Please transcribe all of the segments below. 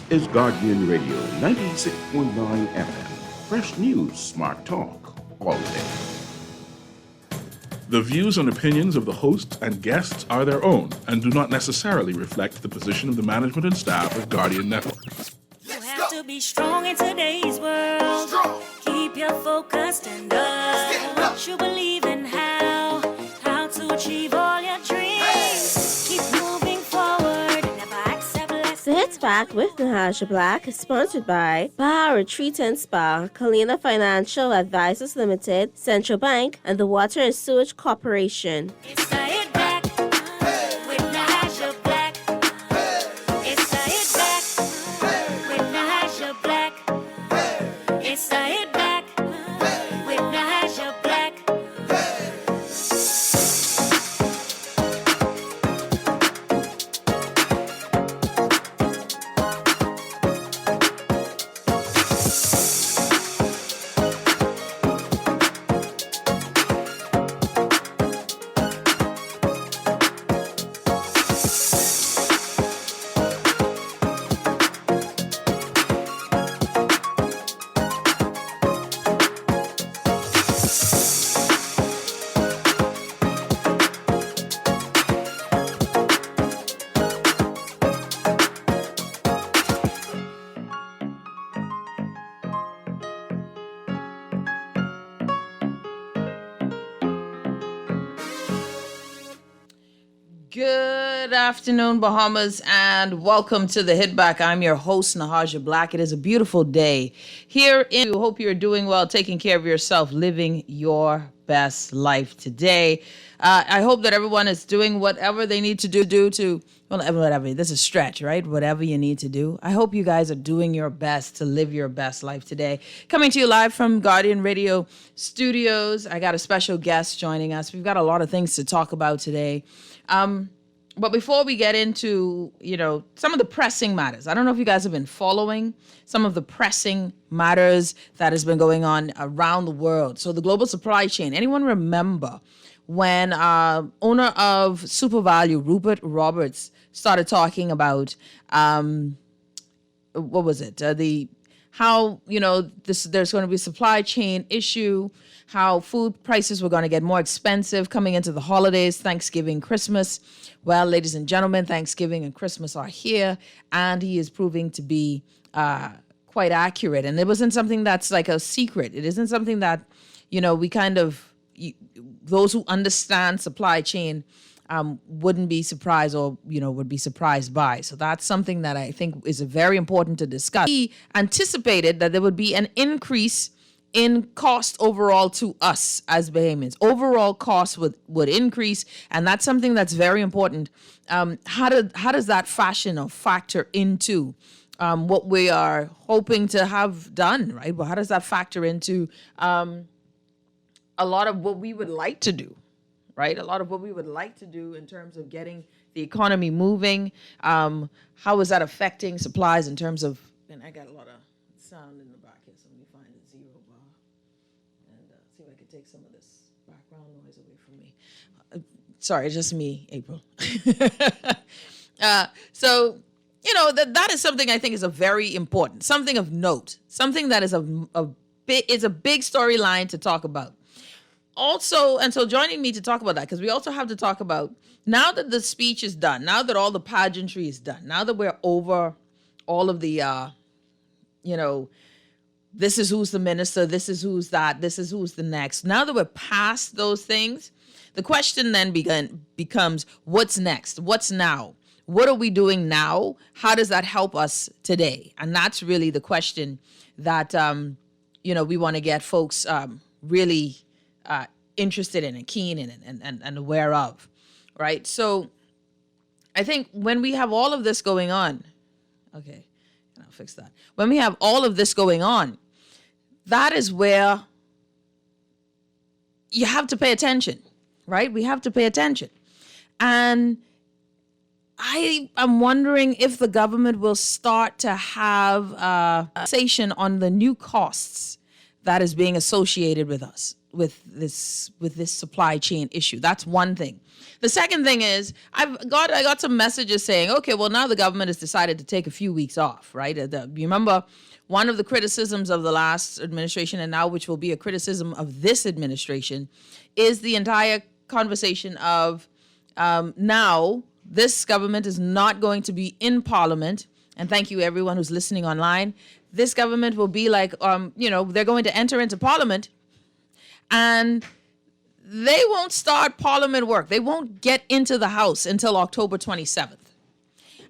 is Guardian Radio 96.9 FM. Fresh news, smart talk, all day. The views and opinions of the hosts and guests are their own and do not necessarily reflect the position of the management and staff of Guardian Network. You have to be strong in today's world. Keep your focus and what you believe in, how to achieve all your dreams. Keep moving forward, never accept less. The Hits Back with Nahaja Black is sponsored by Baha Retreat and Spa, Kalina Financial Advisors Limited, Central Bank, and the Water and Sewage Corporation. It's the Hit Back with Nahaja Black. It's the Hit Back with Nahaja Black. It's the Hit Back with Nahaja Black. Good afternoon, Bahamas, and welcome to the Hit Back. I'm your host, Nahaja Black. It is a beautiful day here in. Hope you're doing well, taking care of yourself, living your best life today. I hope that everyone is doing whatever they need to do to, well, whatever. This is a stretch, right? Whatever you need to do. I hope you guys are doing your best to live your best life today. Coming to you live from Guardian Radio Studios. I got a special guest joining us. We've got a lot of things to talk about today. But before we get into, some of the pressing matters, I don't know if you guys have been following some of the pressing matters that has been going on around the world. So the global supply chain, anyone remember when owner of SuperValue, Rupert Roberts, started talking about, what was it? How there's going to be a supply chain issue, how food prices were going to get more expensive coming into the holidays, Thanksgiving, Christmas. Well, ladies and gentlemen, Thanksgiving and Christmas are here, and he is proving to be quite accurate. And it wasn't something that's like a secret. It isn't something that, we kind of, those who understand supply chain wouldn't be surprised or, would be surprised by. So that's something that I think is very important to discuss. He anticipated that there would be an increase in cost overall to us as Bahamians. Overall cost would increase, and that's something that's very important. How does that fashion or factor into what we are hoping to have done, right? Well, how does that factor into a lot of what we would like to do? Right? A lot of what we would like to do in terms of getting the economy moving. How is that affecting supplies in terms of, and I got a lot of sound in the back here, so let me find a zero bar and see if I can take some of this background noise away from me. Sorry, it's just me, April. So, that is something I think is a very important, something of note, something that is a big storyline to talk about. Also, and so joining me to talk about that, because we also have to talk about, now that the speech is done, now that all the pageantry is done, now that we're over all of the, this is who's the minister, this is who's that, this is who's the next. Now that we're past those things, the question then becomes, what's next? What's now? What are we doing now? How does that help us today? And that's really the question that, we want to get folks really interested in and keen in and aware of, right? So I think when we have all of this going on, okay, I'll fix that. When we have all of this going on, that is where you have to pay attention, right? We have to pay attention. And I am wondering if the government will start to have a conversation on the new costs that is being associated with us. with this supply chain issue. That's one thing. The second thing is I got some messages saying, okay, well, now the government has decided to take a few weeks off, right? You remember one of the criticisms of the last administration, and now which will be a criticism of this administration, is the entire conversation of now this government is not going to be in Parliament. And thank you, everyone who's listening online. This government will be like, they're going to enter into Parliament, and they won't start Parliament work. They won't get into the House until October 27th.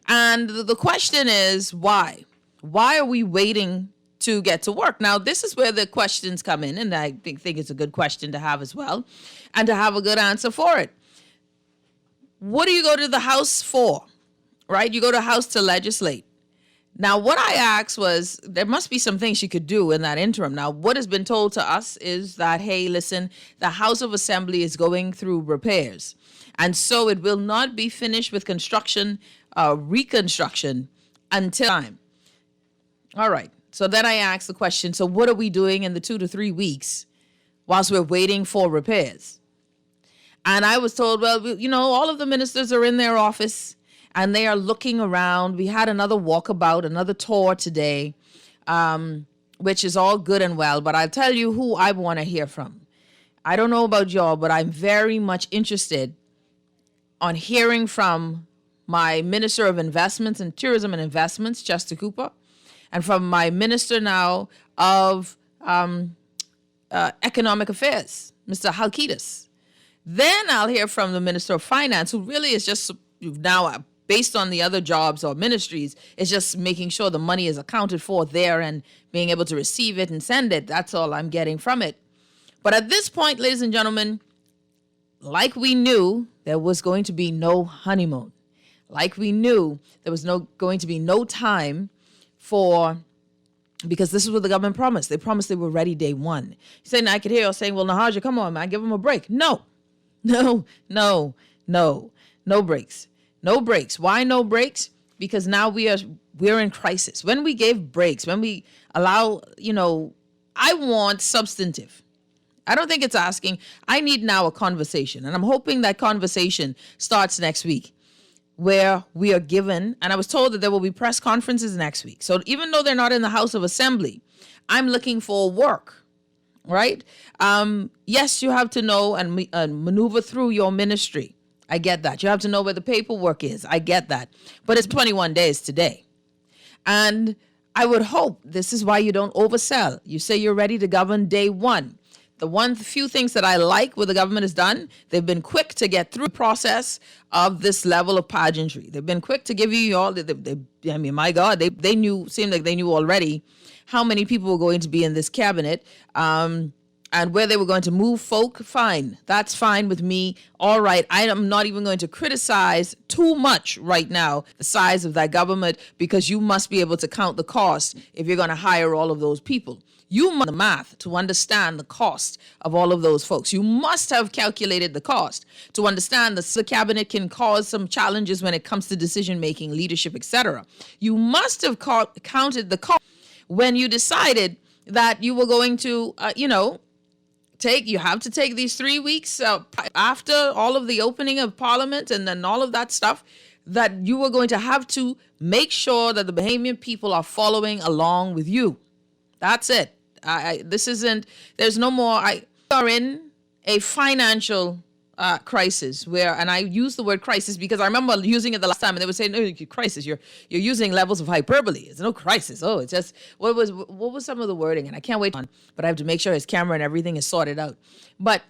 And the question is, why? Why are we waiting to get to work? Now, this is where the questions come in, and I think it's a good question to have as well, and to have a good answer for it. What do you go to the House for, right? You go to the House to legislate. Now, what I asked was, there must be some things you could do in that interim. Now, what has been told to us is that, hey, listen, the House of Assembly is going through repairs. And so it will not be finished with reconstruction until time. All right. So then I asked the question, so what are we doing in the 2 to 3 weeks whilst we're waiting for repairs? And I was told, well, all of the ministers are in their office and they are looking around. We had another walkabout, another tour today, which is all good and well. But I'll tell you who I want to hear from. I don't know about y'all, but I'm very much interested on hearing from my Minister of Investments and Tourism and Investments, Chester Cooper, and from my Minister now of Economic Affairs, Mr. Halkitis. Then I'll hear from the Minister of Finance, who really is just now, based on the other jobs or ministries, is just making sure the money is accounted for there and being able to receive it and send it. That's all I'm getting from it. But at this point, ladies and gentlemen, like we knew there was going to be no honeymoon, like we knew there was going to be no time because this is what the government promised. They promised they were ready day one. Saying, I could hear you saying, well, Nahaja, come on, man, give them a break. No breaks. No breaks. Why no breaks? Because now we're in crisis. When we gave breaks, when we allow, I want substantive. I don't think it's asking. I need now a conversation. And I'm hoping that conversation starts next week, where we are given, and I was told that there will be press conferences next week. So even though they're not in the House of Assembly, I'm looking for work, right? Yes, you have to know and maneuver through your ministry. I get that. You have to know where the paperwork is. I get that. But it's 21 days today. And I would hope this is why you don't oversell. You say you're ready to govern day one. The few things that I like what the government has done, they've been quick to get through the process of this level of pageantry. They've been quick to give you all, my God, seemed like they knew already how many people were going to be in this cabinet, and where they were going to move folk. Fine. That's fine with me. All right. I am not even going to criticize too much right now the size of that government, because you must be able to count the cost if you're going to hire all of those people. You must know the math to understand the cost of all of those folks. You must have calculated the cost to understand the cabinet can cause some challenges when it comes to decision-making, leadership, etc. You must have counted the cost when you decided that you were going to, you have to take these 3 weeks after all of the opening of Parliament and then all of that stuff, that you were going to have to make sure that the Bahamian people are following along with you. That's it. There's no more. We are in a financial crisis and I use the word crisis because I remember using it the last time and they were saying, no, crisis, you're using levels of hyperbole. It's no crisis. Oh, it's just, what was some of the wording? And I can't wait on, but I have to make sure his camera and everything is sorted out. But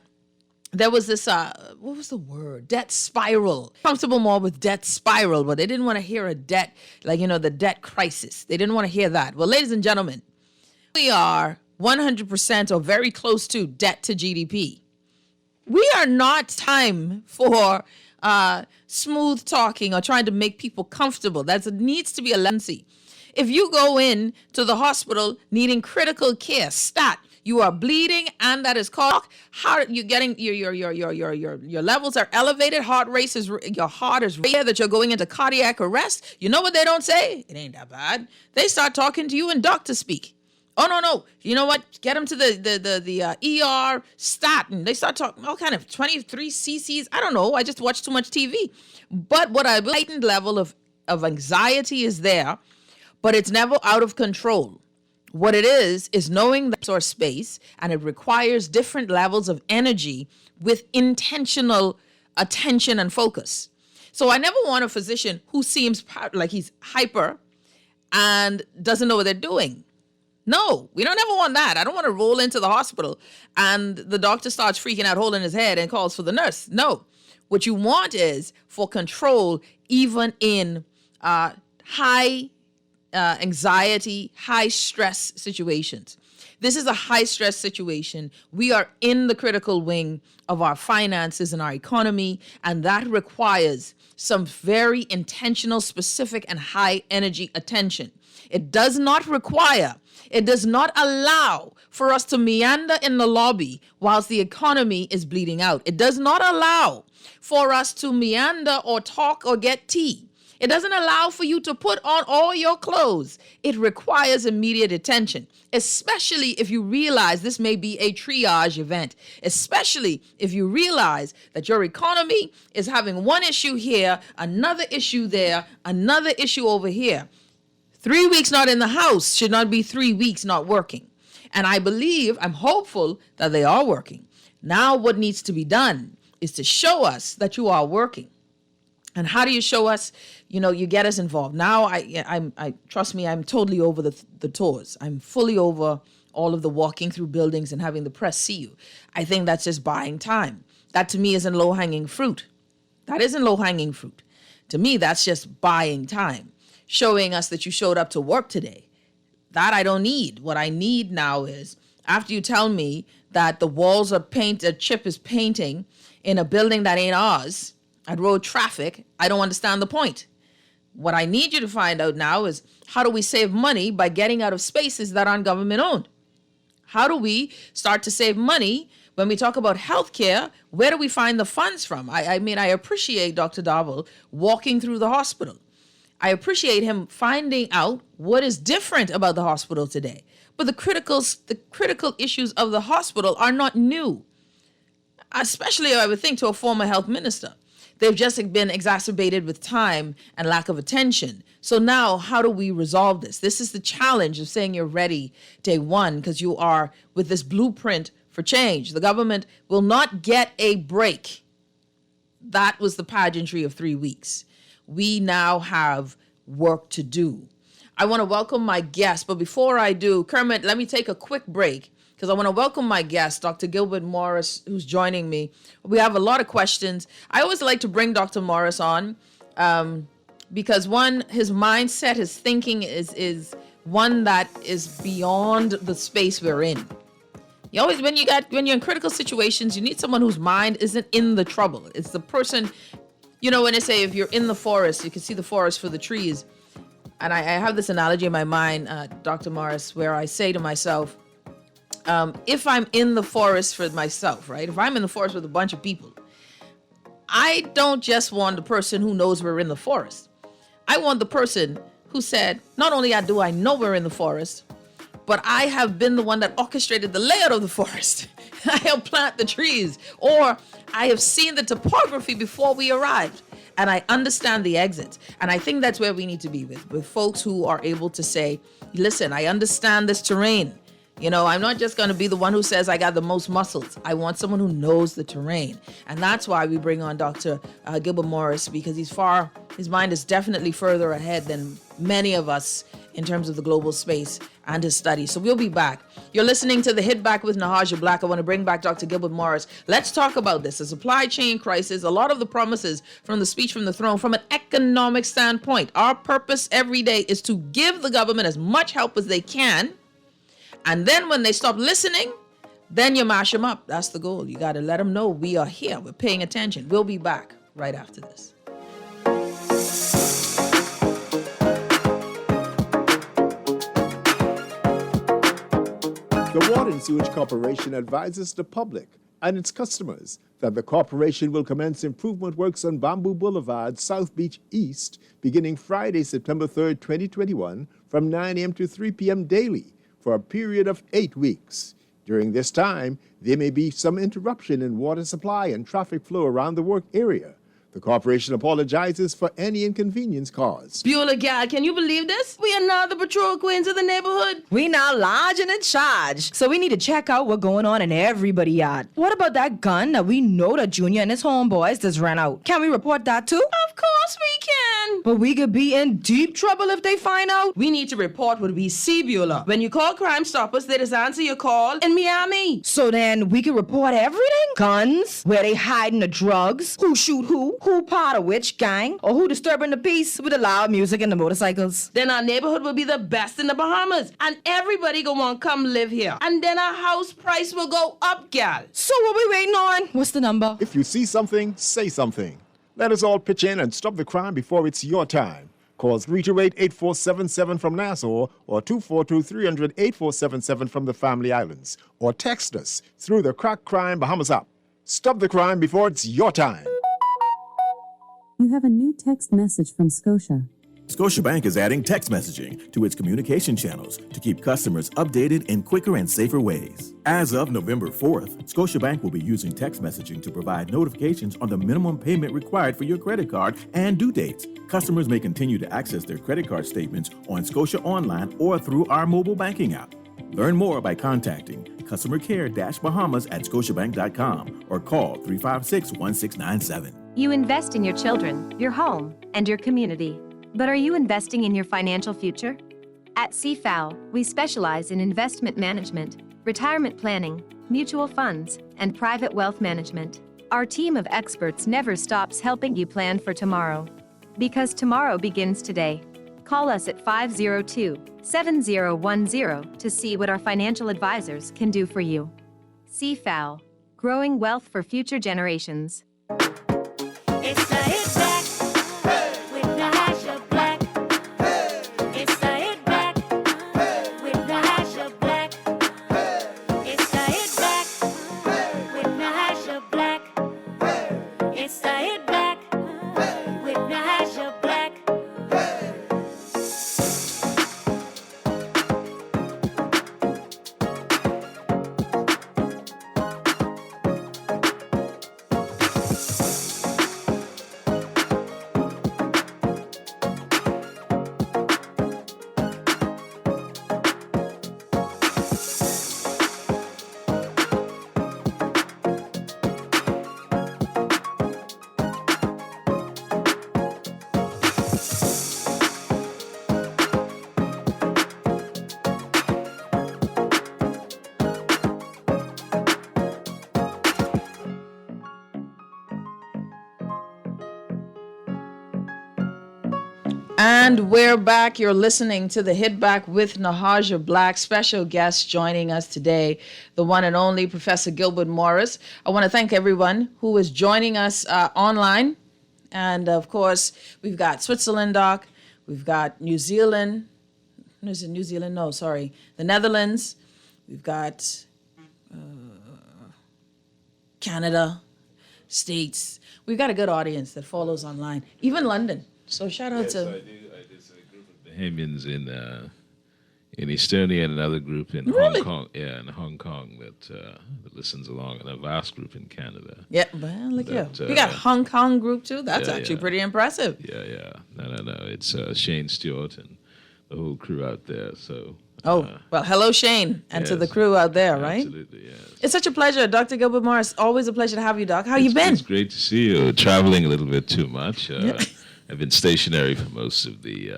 there was this, what was the word? Debt spiral. Comfortable more with debt spiral, but they didn't want to hear a debt, the debt crisis. They didn't want to hear that. Well, ladies and gentlemen, we are 100% or very close to debt to GDP. We are not time for smooth talking or trying to make people comfortable. That needs to be a lency. If you go in to the hospital needing critical care, you are bleeding, and that is called heart. You're getting your levels are elevated. Your heart is rare, that you're going into cardiac arrest. You know what they don't say? It ain't that bad. They start talking to you in doctor speak. Oh, no. You know what? Get them to the ER, statin. They start talking all kind of 23 cc's. I don't know. I just watch too much TV. But what a heightened level of anxiety is there, but it's never out of control. What it is knowing that source space, and it requires different levels of energy with intentional attention and focus. So I never want a physician who seems like he's hyper and doesn't know what they're doing. No, we don't ever want that. I don't want to roll into the hospital and the doctor starts freaking out, holding his head, and calls for the nurse. No, what you want is for control, even in high anxiety, high stress situations. This is a high stress situation. We are in the critical wing of our finances and our economy, and that requires some very intentional, specific, and high energy attention. It does not allow for us to meander in the lobby whilst the economy is bleeding out. It does not allow for us to meander or talk or get tea. It doesn't allow for you to put on all your clothes. It requires immediate attention, especially if you realize this may be a triage event, especially if you realize that your economy is having one issue here, another issue there, another issue over here. 3 weeks not in the house should not be 3 weeks not working. And I'm hopeful that they are working. Now what needs to be done is to show us that you are working. And how do you show us? You get us involved. Now, I trust me, I'm totally over the tours. I'm fully over all of the walking through buildings and having the press see you. I think that's just buying time. That to me isn't low-hanging fruit. That isn't low-hanging fruit. To me, that's just buying time, showing us that you showed up to work today. That I don't need. What I need now is, after you tell me that the walls are painted, Chip is painting in a building that ain't ours, at road traffic, I don't understand the point. What I need you to find out now is, how do we save money by getting out of spaces that aren't government owned? How do we start to save money when we talk about healthcare? Where do we find the funds from? I appreciate Dr. Darvel walking through the hospital. I appreciate him finding out what is different about the hospital today. But the critical issues of the hospital are not new, especially, I would think, to a former health minister. They've just been exacerbated with time and lack of attention. So now, how do we resolve this? This is the challenge of saying you're ready day one, because you are with this blueprint for change. The government will not get a break. That was the pageantry of 3 weeks. We now have work to do. I want to welcome my guest, but before I do, Kermit, let me take a quick break, because I want to welcome my guest, Dr. Gilbert Morris, who's joining me. We have a lot of questions. I always like to bring Dr. Morris on because, one, his mindset, his thinking is one that is beyond the space we're in. You always, when you're in critical situations, you need someone whose mind isn't in the trouble. It's the person, when they say if you're in the forest, you can see the forest for the trees. And I have this analogy in my mind, Dr. Morris, where I say to myself, if I'm in the forest for myself, right? If I'm in the forest with a bunch of people, I don't just want the person who knows we're in the forest. I want the person who said, not only do I know we're in the forest, but I have been the one that orchestrated the layout of the forest. I helped plant the trees, or I have seen the topography before we arrived, and I understand the exits. And I think that's where we need to be with folks who are able to say, listen, I understand this terrain. I'm not just going to be the one who says I got the most muscles. I want someone who knows the terrain. And that's why we bring on Dr. Gilbert Morris, because his mind is definitely further ahead than many of us in terms of the global space and his studies. So we'll be back. You're listening to The Hit Back with Nahaja Black. I want to bring back Dr. Gilbert Morris. Let's talk about this. The supply chain crisis, a lot of the promises from the speech from the throne, from an economic standpoint. Our purpose every day is to give the government as much help as they can. And then when they stop listening, then you mash them up. That's the goal. You got to let them know we are here. We're paying attention. We'll be back right after this. The Water and Sewage Corporation advises the public and its customers that the corporation will commence improvement works on Bamboo Boulevard, South Beach East, beginning Friday, September 3rd, 2021, from 9 a.m. to 3 p.m. daily, for a period of 8 weeks. During this time, there may be some interruption in water supply and traffic flow around the work area. The corporation apologizes for any inconvenience caused. Beulah, gal, can you believe this? We are now the patrol queens of the neighborhood. We now large and in charge. So we need to check out what's going on in everybody's yard. What about that gun that we know that Junior and his homeboys just ran out? Can we report that too? Of course we can. But we could be in deep trouble if they find out. We need to report what we see, Beulah. When you call Crime Stoppers, they just answer your call in Miami. So then we can report everything? Guns, where they hiding the drugs, who shoot who part of which gang, or who disturbing the peace with the loud music and the motorcycles. Then our neighborhood will be the best in the Bahamas, and everybody gonna want to come live here. And then our house price will go up, gal. So what we waiting on? What's the number? If you see something, say something. Let us all pitch in and stop the crime before it's your time. Call 328-8477 from Nassau or 242-300-8477 from the Family Islands. Or text us through the Crack Crime Bahamas app. Stop the crime before it's your time. You have a new text message from Scotia. Scotiabank is adding text messaging to its communication channels to keep customers updated in quicker and safer ways. As of November 4th, Scotiabank will be using text messaging to provide notifications on the minimum payment required for your credit card and due dates. Customers may continue to access their credit card statements on Scotia Online or through our mobile banking app. Learn more by contacting customer care-bahamas at scotiabank.com or call 356-1697. You invest in your children, your home, and your community. But are you investing in your financial future? At CFAO, we specialize in investment management, retirement planning, mutual funds, and private wealth management. Our team of experts never stops helping you plan for tomorrow. Because tomorrow begins today. Call us at 502-7010 to see what our financial advisors can do for you. CFAO, growing wealth for future generations. It's the hit back with Nahaja Black. It's the hit back with Nahaja Black. It's the hit back with Nahaja Black. It's the hit back with Nahaja Black. And we're back. You're listening to the Hit Back with Nahaja Black. Special guest joining us today, the one and only Professor Gilbert Morris. I want to thank everyone who is joining us online. And of course, we've got Switzerland, Doc. We've got New Zealand. Is it New Zealand? No, sorry. The Netherlands. We've got Canada, States. We've got a good audience that follows online. Even London. So shout out to... I did a group of Bahamians in Estonia and another group in Really? Hong Kong. Yeah, in Hong Kong that listens along, and a vast group in Canada. Yeah, well, look here. That, We got Hong Kong group too. That's yeah, actually yeah. pretty impressive. Yeah. No. It's Shane Stewart and the whole crew out there. So. Well, hello, Shane, and to the yes. crew out there, right? Absolutely, yes. It's such a pleasure, Dr. Gilbert Morris. Always a pleasure to have you, Doc. How you been? It's great to see you. Traveling a little bit too much. I've been stationary for most of the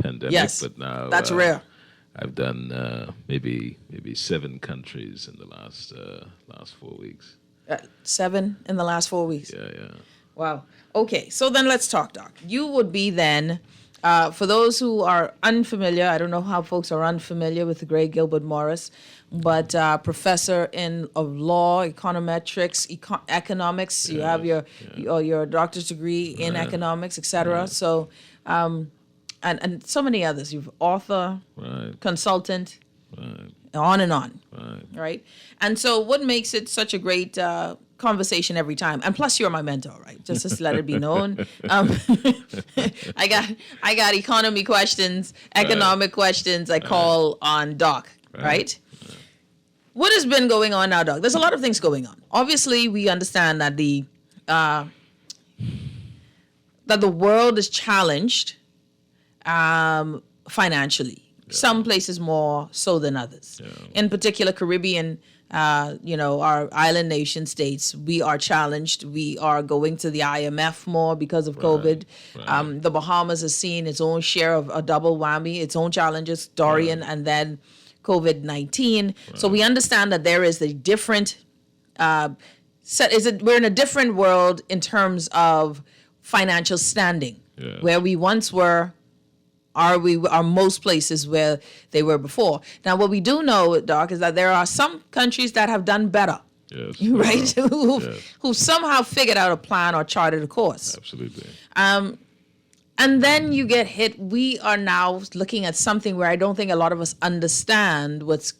pandemic, Yes, but now that's rare. I've done maybe 7 countries in the last 4 weeks. 7 in the last 4 weeks. Yeah. Wow. Okay, so then let's talk, Doc. You would be then, for those who are unfamiliar, I don't know how folks are unfamiliar with the great Gilbert Morris, but professor of law, econometrics, economics. You have your doctor's degree in economics, etc. So, and so many others. You've author, consultant, on and on. Right. And so, what makes it such a great conversation every time. And plus, you're my mentor, right? Just to let it be known. I got economy questions, economic questions. I call on Doc, right? What has been going on now, Doc? There's a lot of things going on. Obviously, we understand that the world is challenged financially. Yeah. Some places more so than others. Yeah. In particular, Caribbean, our island nation states, we are challenged. We are going to the IMF more because of COVID. Right. The Bahamas has seen its own share of a double whammy, its own challenges, Dorian, and then COVID-19. Right. So we understand that there is a different we're in a different world in terms of financial standing, where we once were. Are most places where they were before. Now, what we do know, Doc, is that there are some countries that have done better, right? Who've somehow figured out a plan or charted a course. Absolutely. And then you get hit. We are now looking at something where I don't think a lot of us understand what's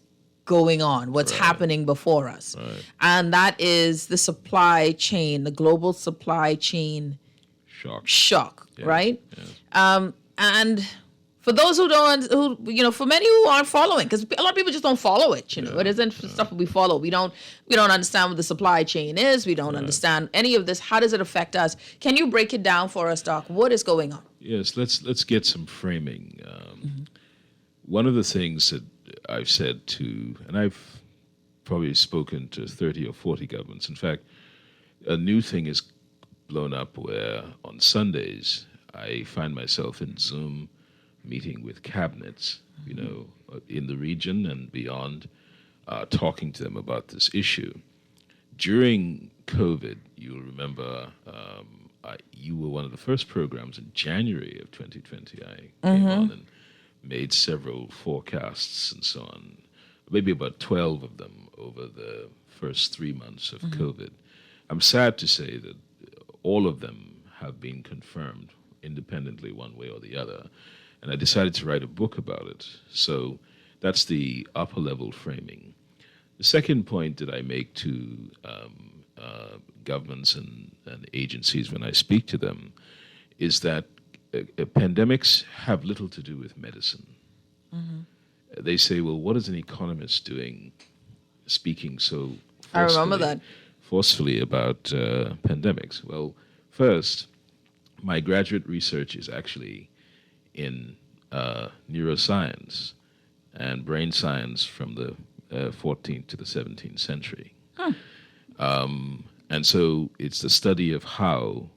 going on, what's happening before us. Right. And that is the supply chain, the global supply chain shock, right? Yeah. And for those who don't, for many who aren't following, because a lot of people just don't follow it. It isn't stuff we follow. We don't understand what the supply chain is. We don't understand any of this. How does it affect us? Can you break it down for us, Doc? What is going on? Yes, let's get some framing. One of the things that I've said to, and I've probably spoken to 30 or 40 governments. In fact, a new thing is blown up where on Sundays I find myself in Zoom meeting with cabinets, in the region and beyond, talking to them about this issue. During COVID, you'll remember you were one of the first programs in January of 2020. I came on and made several forecasts and so on, maybe about 12 of them over the first 3 months of COVID. I'm sad to say that all of them have been confirmed independently one way or the other. And I decided to write a book about it. So that's the upper level framing. The second point that I make to governments and agencies when I speak to them is that pandemics have little to do with medicine. They say, well, what is an economist doing speaking so forcefully about pandemics? Well, first, my graduate research is actually in neuroscience and brain science from the 14th to the 17th century. And so it's the study of how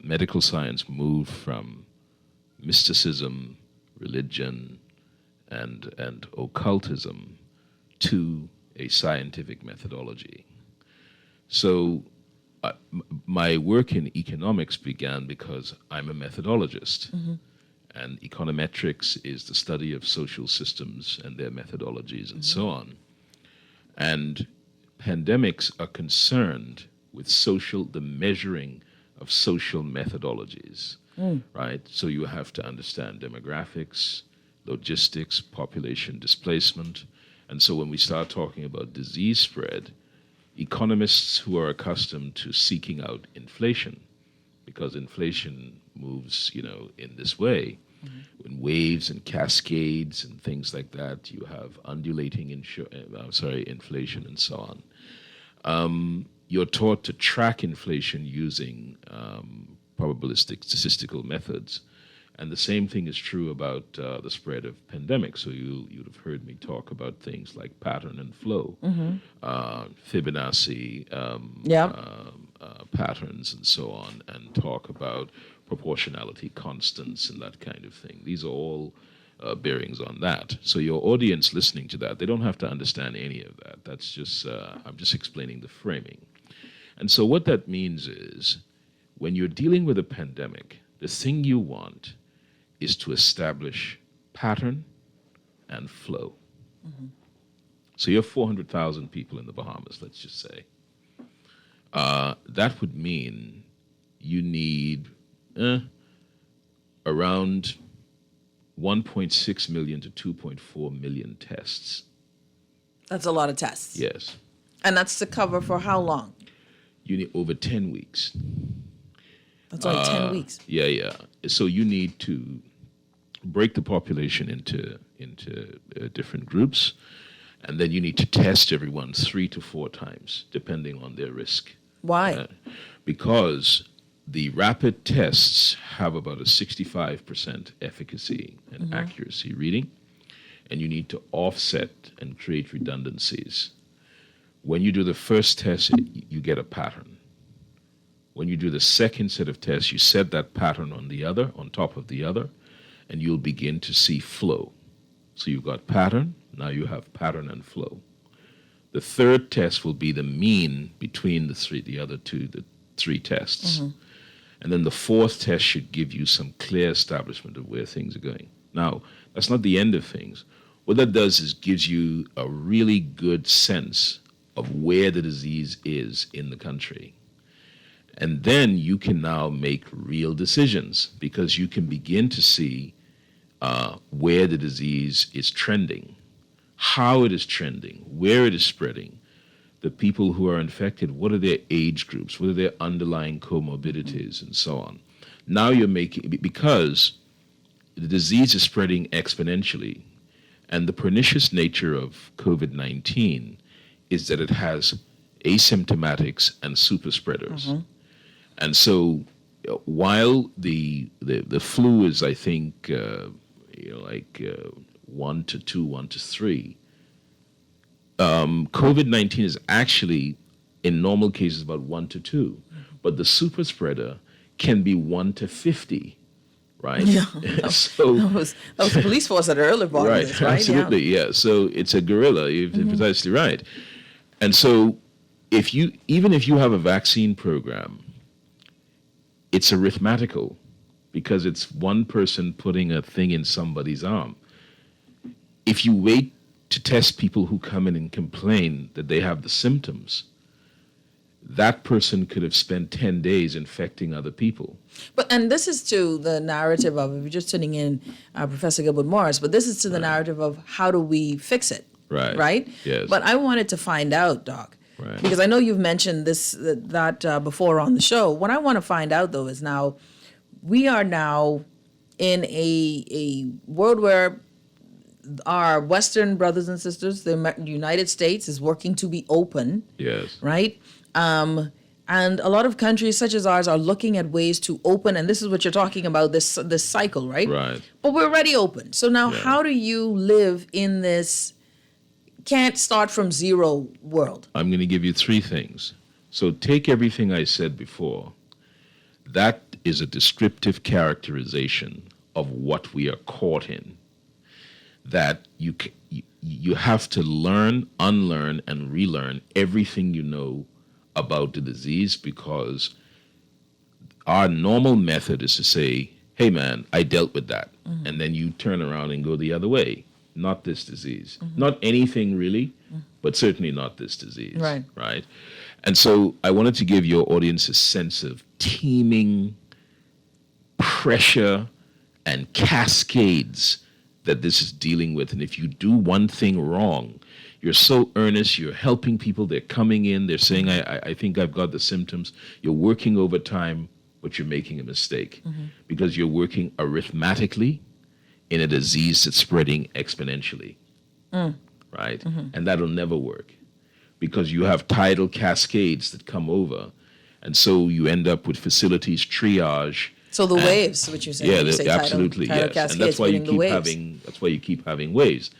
medical science moved from mysticism, religion, and occultism to a scientific methodology. So my work in economics began because I'm a methodologist, and econometrics is the study of social systems and their methodologies and so on. And pandemics are concerned with the measuring of social methodologies, right? So you have to understand demographics, logistics, population displacement. And so when we start talking about disease spread, economists who are accustomed to seeking out inflation, because inflation moves, in this way, in waves and cascades and things like that. You have undulating inflation and so on. You're taught to track inflation using probabilistic statistical methods. And the same thing is true about the spread of pandemics. So you'd have heard me talk about things like pattern and flow, Fibonacci patterns and so on, and talk about proportionality constants and that kind of thing. These are all bearings on that. So your audience listening to that, they don't have to understand any of that. That's just, I'm just explaining the framing. And so what that means is when you're dealing with a pandemic, the thing you want is to establish pattern and flow. So you have 400,000 people in the Bahamas, let's just say. That would mean you need around 1.6 million to 2.4 million tests. That's a lot of tests. Yes. And that's to cover for how long? You need over 10 weeks. That's only 10 weeks. Yeah. So you need to break the population into different groups, and then you need to test everyone 3 to 4 times, depending on their risk. Why? Because the rapid tests have about a 65% efficacy and accuracy reading, and you need to offset and create redundancies. When you do the first test, you get a pattern. When you do the second set of tests, you set that pattern on top of the other, and you'll begin to see flow. So you've got pattern, now you have pattern and flow. The third test will be the mean between the three tests. And then the fourth test should give you some clear establishment of where things are going. Now, that's not the end of things. What that does is gives you a really good sense of where the disease is in the country. And then you can now make real decisions because you can begin to see where the disease is trending, how it is trending, where it is spreading, the people who are infected, what are their age groups, what are their underlying comorbidities, and so on. Now you're making, because the disease is spreading exponentially, and the pernicious nature of COVID-19 is that it has asymptomatics and super spreaders. And so while the flu is, I think, 1 to 2, 1 to 3, COVID-19 is actually, in normal cases, about 1 to 2. But the super spreader can be 1 to 50, right? Yeah. So that was the police force at the early part of this, right? Absolutely, yeah. So it's a guerrilla, you're precisely right. And so even if you have a vaccine program, it's arithmetical because it's one person putting a thing in somebody's arm. If you wait to test people who come in and complain that they have the symptoms, that person could have spent 10 days infecting other people. And this is to the narrative of, if you're just tuning in, Professor Gilbert Morris, but this is to the narrative of how do we fix it, right? Yes. But I wanted to find out, Doc, because I know you've mentioned that before on the show. What I want to find out, though, is now we are now in a world where our Western brothers and sisters, the United States, is working to be open. Yes. Right? And a lot of countries such as ours are looking at ways to open, and this is what you're talking about, this cycle, right? Right. But we're already open. So now how do you live in this can't start from zero world? I'm going to give you 3 things. So take everything I said before. That is a descriptive characterization of what we are caught in. That you have to learn, unlearn, and relearn everything you know about the disease, because our normal method is to say, hey man, I dealt with that. And then you turn around and go the other way. Not this disease. Not anything really, but certainly not this disease. Right? And so I wanted to give your audience a sense of teeming pressure and cascades that this is dealing with. And if you do one thing wrong, you're so earnest, you're helping people, they're coming in, they're saying, I think I've got the symptoms. You're working overtime, but you're making a mistake because you're working arithmetically in a disease that's spreading exponentially, right? And that'll never work because you have tidal cascades that come over. And so you end up with facilities triage. So the waves, which you're saying. Yeah, you say absolutely, tidal yes. And that's why you keep having waves.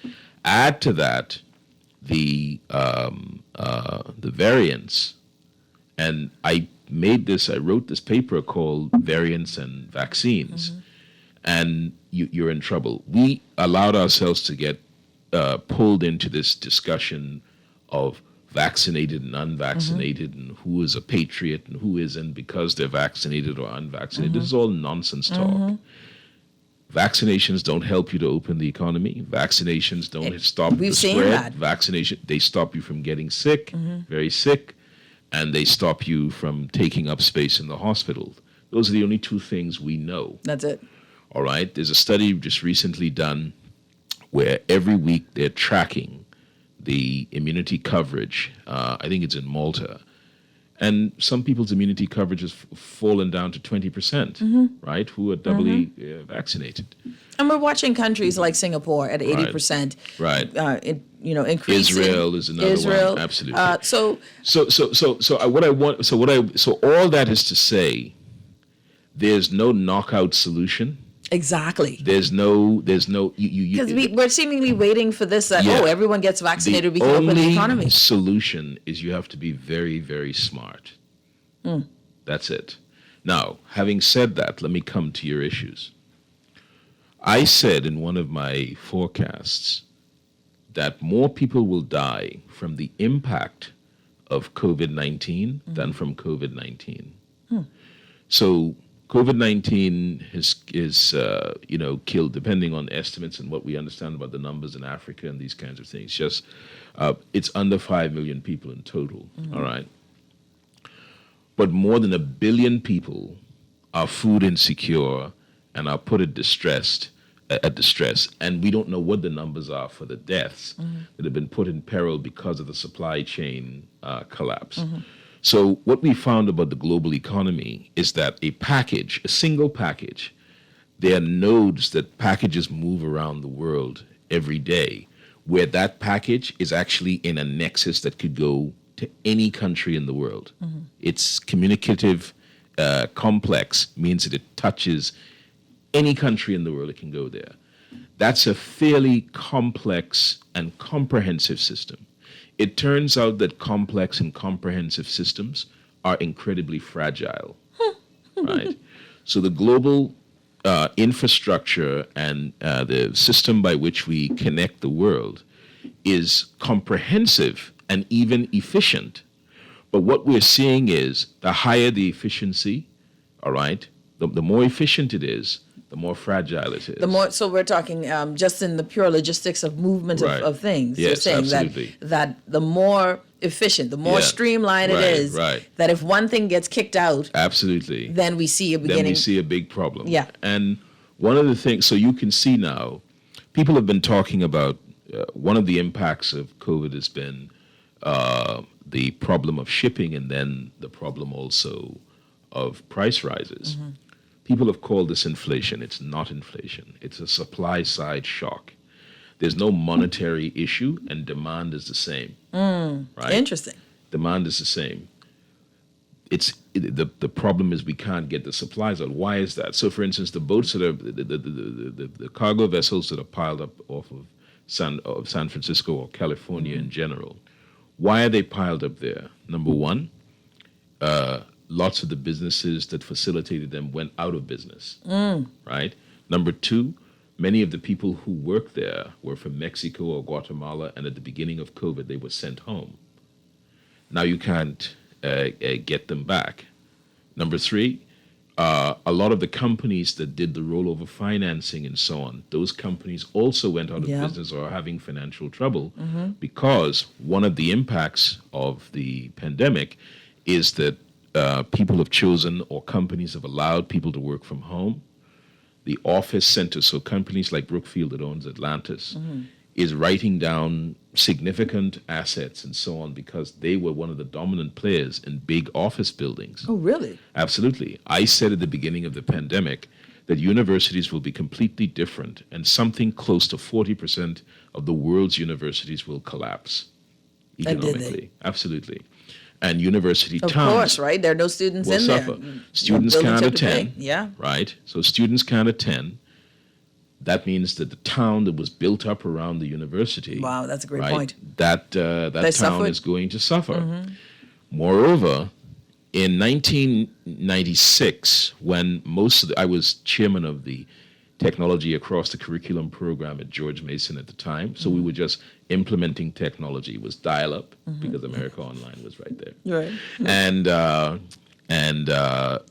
Add to that the variants, and I wrote this paper called Variants and Vaccines, and you're in trouble. We allowed ourselves to get pulled into this discussion of vaccinated and unvaccinated and who is a patriot and who isn't because they're vaccinated or unvaccinated. This is all nonsense talk. Vaccinations don't help you to open the economy. Vaccinations don't stop the spread. They stop you from getting sick, very sick, and they stop you from taking up space in the hospital. Those are the only 2 things we know. That's it. All right? There's a study just recently done where every week they're tracking the immunity coverage. I think it's in Malta. And some people's immunity coverage has fallen down to 20%, right, who are doubly vaccinated. And we're watching countries like Singapore at 80%. Right. Increasing. Israel is another one. Absolutely. So all that is to say, there's no knockout solution. Exactly. There's no because we're seemingly waiting for this everyone gets vaccinated, we can open the economy. The solution is you have to be very, very smart. That's it. Now, having said that, let me come to your issues. I said in one of my forecasts that more people will die from the impact of COVID-19 than from COVID-19. So COVID-19 is killed, depending on estimates and what we understand about the numbers in Africa and these kinds of things. Just it's under 5 million people in total. All right, but more than 1 billion people are food insecure and are put at distress, and we don't know what the numbers are for the deaths that have been put in peril because of the supply chain collapse. So what we found about the global economy is that a single package, there are nodes that packages move around the world every day, where that package is actually in a nexus that could go to any country in the world. It's communicative, complex, means that it touches any country in the world, it can go there. That's a fairly complex and comprehensive system. It turns out that complex and comprehensive systems are incredibly fragile, right? So the global infrastructure and the system by which we connect the world is comprehensive and even efficient. But what we're seeing is the higher the efficiency, all right, the more efficient it is, the more fragile it is. So we're talking just in the pure logistics of movement of things. Yes, You're saying absolutely. that the more efficient, the more streamlined it is, that if one thing gets kicked out, absolutely, then we see a beginning. Then we see a big problem. Yeah. And one of the things, so you can see now, people have been talking about one of the impacts of COVID has been the problem of shipping, and then the problem also of price rises. People have called this inflation. It's not inflation. It's a supply side shock. There's no monetary issue, and demand is the same. Right? Interesting. Demand is the same. The problem is we can't get the supplies out. Why is that? So, for instance, the boats that are the cargo vessels that are piled up off of San Francisco or California in general. Why are they piled up there? Number one, lots of the businesses that facilitated them went out of business, right? Number two, many of the people who work there were from Mexico or Guatemala, and at the beginning of COVID, they were sent home. Now you can't get them back. Number three, a lot of the companies that did the rollover financing and so on, those companies also went out of business or are having financial trouble because one of the impacts of the pandemic is that people have chosen, or companies have allowed people to work from home. The office center, so companies like Brookfield that owns Atlantis, is writing down significant assets and so on because they were one of the dominant players in big office buildings. Oh, really? Absolutely. I said at the beginning of the pandemic that universities will be completely different, and something close to 40% of the world's universities will collapse economically. Did they? Absolutely. And university towns. Of course, right? There are no students will in suffer. there. Students can't attend. Yeah. Right? So students can't attend. That means that the town that was built up around the university. Wow, that's a great point. That town suffered. is going to suffer. Moreover, in 1996, when I was chairman of the technology across the curriculum program at George Mason at the time. So we were just implementing technology. It was dial-up because America Online was right there. Right. And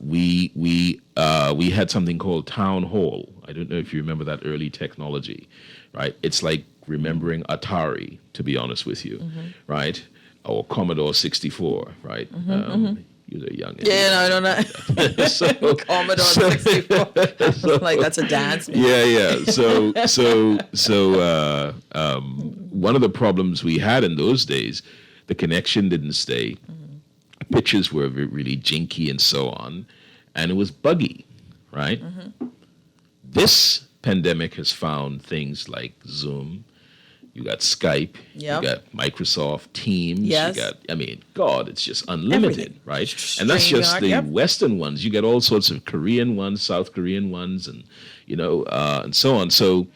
we had something called Town Hall. I don't know if you remember that early technology, right? It's like remembering Atari, to be honest with you, right? Or Commodore 64, right? You're young. Yeah, no, I don't know. So, Commodore 64. Like, that's a dance. Yeah. One of the problems we had in those days, the connection didn't stay. Pictures were really jinky and so on, and it was buggy, right? This pandemic has found things like Zoom. You got Skype. Yep. You got Microsoft Teams. Yes. You got, I mean, God, it's just unlimited, Everything. right? And that's just the Yep. Western ones. You get all sorts of Korean ones, South Korean ones, and and so on. So,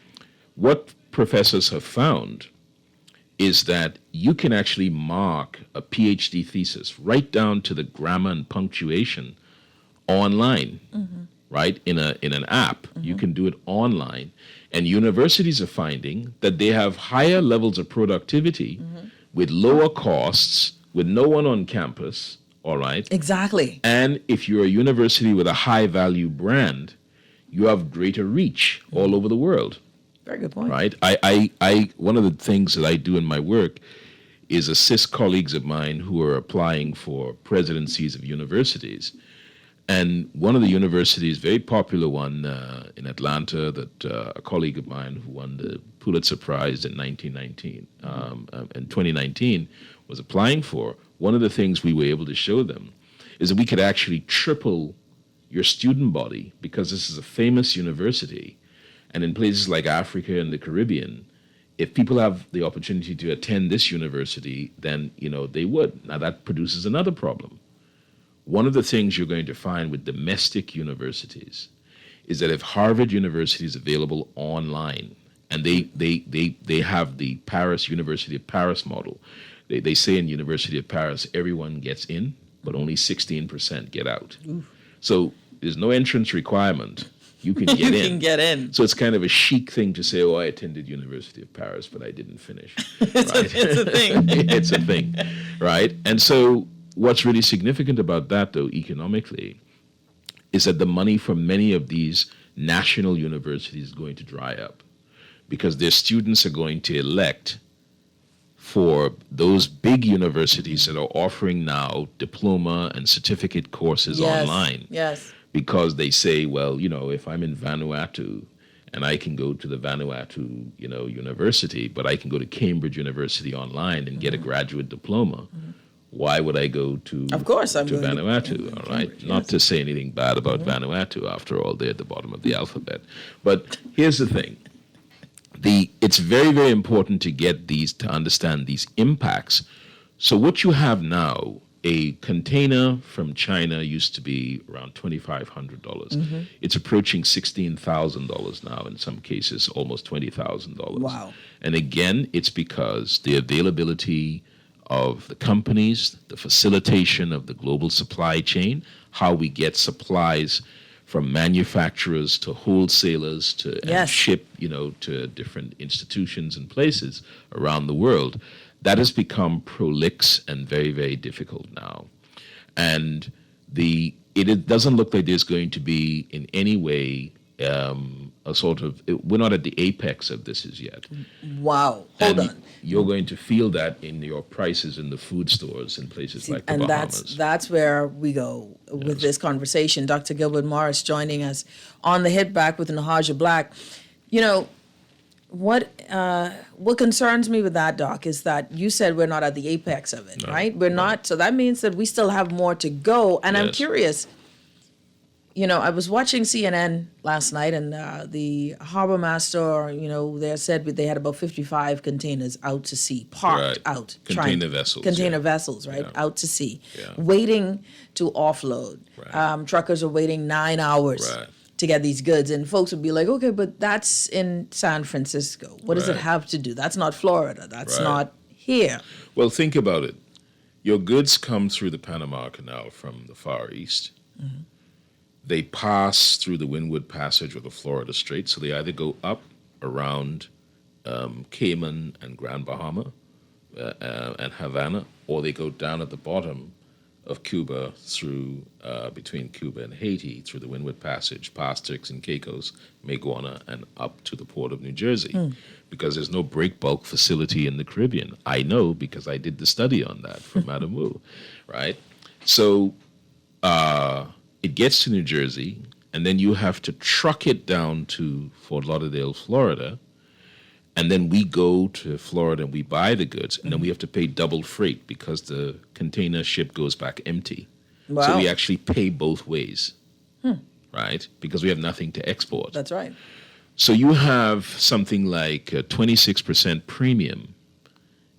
what professors have found is that you can actually mark a PhD thesis right down to the grammar and punctuation online, right? In an app. You can do it online. And universities are finding that they have higher levels of productivity with lower costs, with no one on campus, all right? Exactly. And if you're a university with a high value brand, you have greater reach all over the world. Very good point. Right? I one of the things that I do in my work is assist colleagues of mine who are applying for presidencies of universities. And one of the universities, very popular one in Atlanta, that a colleague of mine who won the Pulitzer Prize in 2019 was applying for, one of the things we were able to show them is that we could actually triple your student body, because this is a famous university. And in places like Africa and the Caribbean, if people have the opportunity to attend this university, then, they would. Now, that produces another problem. One of the things you're going to find with domestic universities is that if Harvard University is available online, and they have the Paris University of Paris model, they say in University of Paris, everyone gets in, but only 16% get out. Oof. So there's no entrance requirement. You can get in. You can get in. So it's kind of a chic thing to say, I attended University of Paris, but I didn't finish. It's a thing. It's a thing, right? And so what's really significant about that, though, economically, is that the money from many of these national universities is going to dry up, because their students are going to elect for those big universities that are offering now diploma and certificate courses online. Yes. Because they say, well, if I'm in Vanuatu and I can go to the Vanuatu, university, but I can go to Cambridge University online and get a graduate diploma. Why would I go to, of course, I'm to going Vanuatu? All right. Cambridge, Not to say anything bad about Vanuatu. After all, they're at the bottom of the alphabet. But here's the thing. It's very, very important to understand these impacts. So what you have now, a container from China used to be around $2,500. It's approaching $16,000 now, in some cases, almost $20,000. Wow. And again, it's because the availability of the companies, the facilitation of the global supply chain, how we get supplies from manufacturers to wholesalers to and ship, to different institutions and places around the world. That has become prolix and very, very difficult now. And it doesn't look like there's going to be in any way we're not at the apex of this as yet. Wow. Hold on. You're going to feel that in your prices in the food stores in places like the Bahamas. And that's where we go with this conversation. Dr. Gilbert Morris joining us on the Hit Back with Nahaja Black. What concerns me with that, Doc, is that you said we're not at the apex of it, right? We're not. So that means that we still have more to go. And I'm curious. I was watching CNN last night, and the harbor master, they said they had about 55 containers out to sea, parked out. Container vessels, right? Out to sea, waiting to offload. Right. Truckers are waiting 9 hours to get these goods. And folks would be like, okay, but that's in San Francisco. What does it have to do? That's not Florida. That's not here. Well, think about it. Your goods come through the Panama Canal from the Far East. Mm-hmm. They pass through the Windward Passage or the Florida Strait, so they either go up around Cayman and Grand Bahama and Havana, or they go down at the bottom of Cuba through between Cuba and Haiti through the Windward Passage, past Turks and Caicos, Maguana, and up to the port of New Jersey. Because there's no break bulk facility in the Caribbean. I know because I did the study on that for Madame Wu, right? So it gets to New Jersey, and then you have to truck it down to Fort Lauderdale, Florida, and then we go to Florida and we buy the goods, and then we have to pay double freight because the container ship goes back empty. Wow. So we actually pay both ways, right? Because we have nothing to export. That's right. So you have something like a 26% premium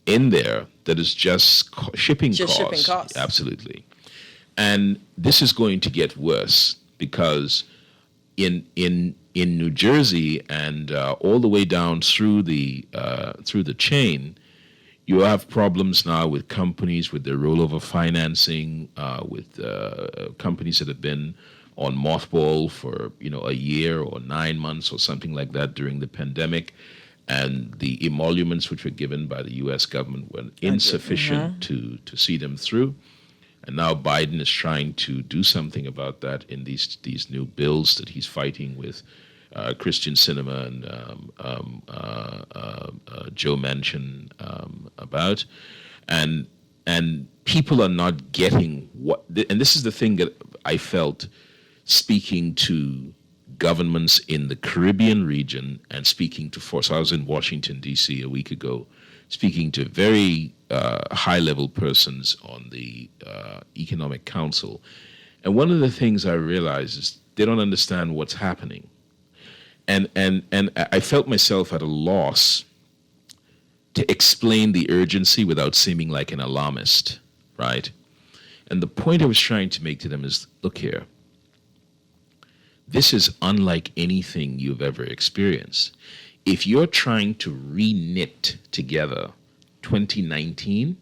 in there that is just shipping Just costs. shipping costs. Absolutely. And this is going to get worse because in New Jersey and all the way down through the chain, you have problems now with companies with their rollover financing, with companies that have been on mothball for a year or 9 months or something like that during the pandemic, and the emoluments which were given by the U.S. government were insufficient to see them through. And now Biden is trying to do something about that in these new bills that he's fighting with Christian Sinema and Joe Manchin about, and people are not getting what. And this is the thing that I felt speaking to governments in the Caribbean region and speaking to force. I was in Washington D.C. a week ago, speaking to very high-level persons on the Economic Council, and one of the things I realized is they don't understand what's happening. And I felt myself at a loss to explain the urgency without seeming like an alarmist, right? And the point I was trying to make to them is, look here, this is unlike anything you've ever experienced. If you're trying to re-knit together 2019,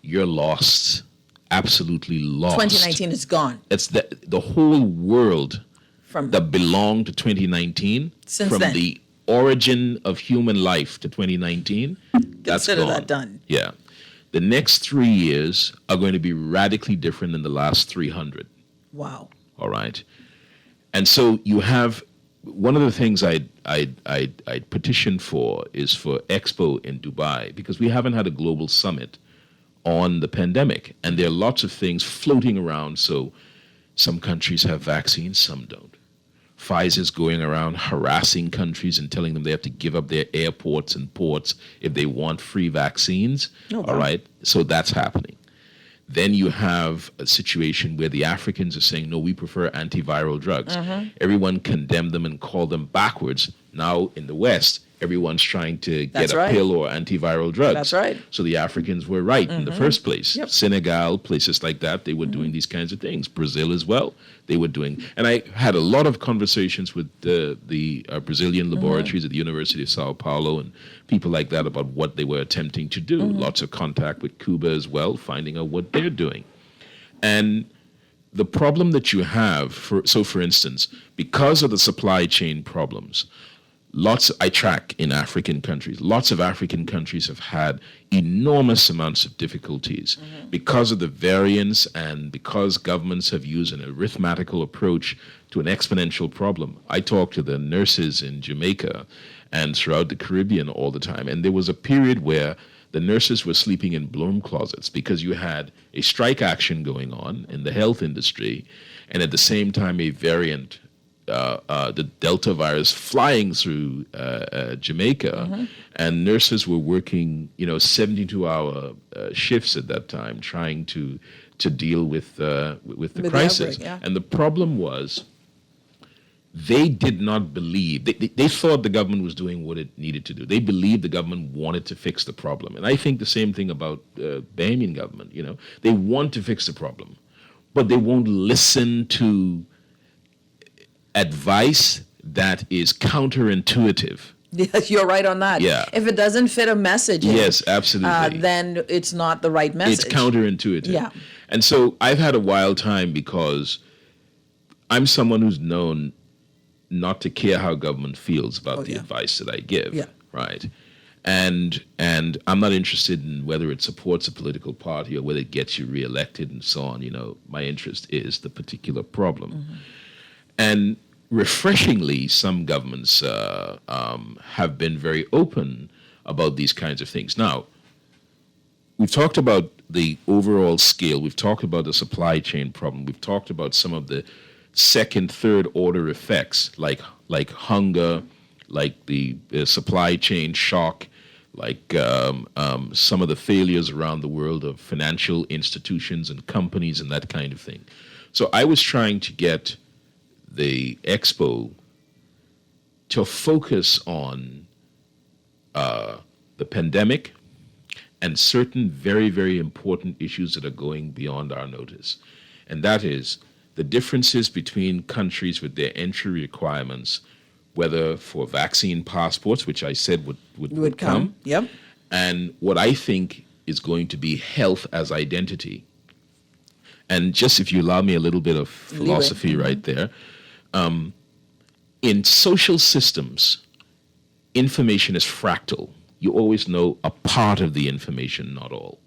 you're lost, absolutely lost. 2019 is gone. It's the whole world that belonged to 2019, Since from then. the origin of human life to 2019, that's Consider gone. that done. Yeah. The next 3 years are going to be radically different than the last 300. Wow. All right. And so you have, one of the things I'd petition for is for Expo in Dubai, because we haven't had a global summit on the pandemic. And there are lots of things floating around. So some countries have vaccines, some don't. Pfizer's going around harassing countries and telling them they have to give up their airports and ports if they want free vaccines. Oh, wow. All right. So that's happening. Then you have a situation where the Africans are saying, no, we prefer antiviral drugs. Everyone condemned them and called them backwards. Now in the West, everyone's trying to get That's a right. pill or antiviral drugs. That's right. So the Africans were right in the first place. Yep. Senegal, places like that, they were doing these kinds of things. Brazil as well, they were doing. And I had a lot of conversations with the Brazilian laboratories at the University of Sao Paulo and people like that about what they were attempting to do. Lots of contact with Cuba as well, finding out what they're doing. And the problem that you have, for instance, because of the supply chain problems, I track in African countries, lots of African countries have had enormous amounts of difficulties because of the variance and because governments have used an arithmetical approach to an exponential problem. I talk to the nurses in Jamaica and throughout the Caribbean all the time, and there was a period where the nurses were sleeping in broom closets because you had a strike action going on in the health industry, and at the same time a variant, the Delta virus, flying through Jamaica, and nurses were working 72-hour shifts at that time, trying to deal with the crisis. outbreak, yeah. And the problem was, they did not believe, they thought the government was doing what it needed to do. They believed the government wanted to fix the problem. And I think the same thing about Bahamian government, they want to fix the problem, but they won't listen to advice that is counterintuitive. Yes, you're right on that. Yeah. If it doesn't fit a message, Yes, absolutely. then it's not the right message. It's counterintuitive. Yeah. And so I've had a wild time because I'm someone who's known not to care how government feels about the advice that I give. Yeah. Right. And I'm not interested in whether it supports a political party or whether it gets you reelected and so on. My interest is the particular problem. And refreshingly, some governments have been very open about these kinds of things. Now, we've talked about the overall scale. We've talked about the supply chain problem. We've talked about some of the second, third order effects, like hunger, like the supply chain shock, like some of the failures around the world of financial institutions and companies and that kind of thing. So I was trying to get the expo to focus on the pandemic and certain very, very important issues that are going beyond our notice. And that is the differences between countries with their entry requirements, whether for vaccine passports, which I said would come. Yep. And what I think is going to be health as identity. And just if you allow me a little bit of philosophy right there, in social systems, information is fractal. You always know a part of the information, not all.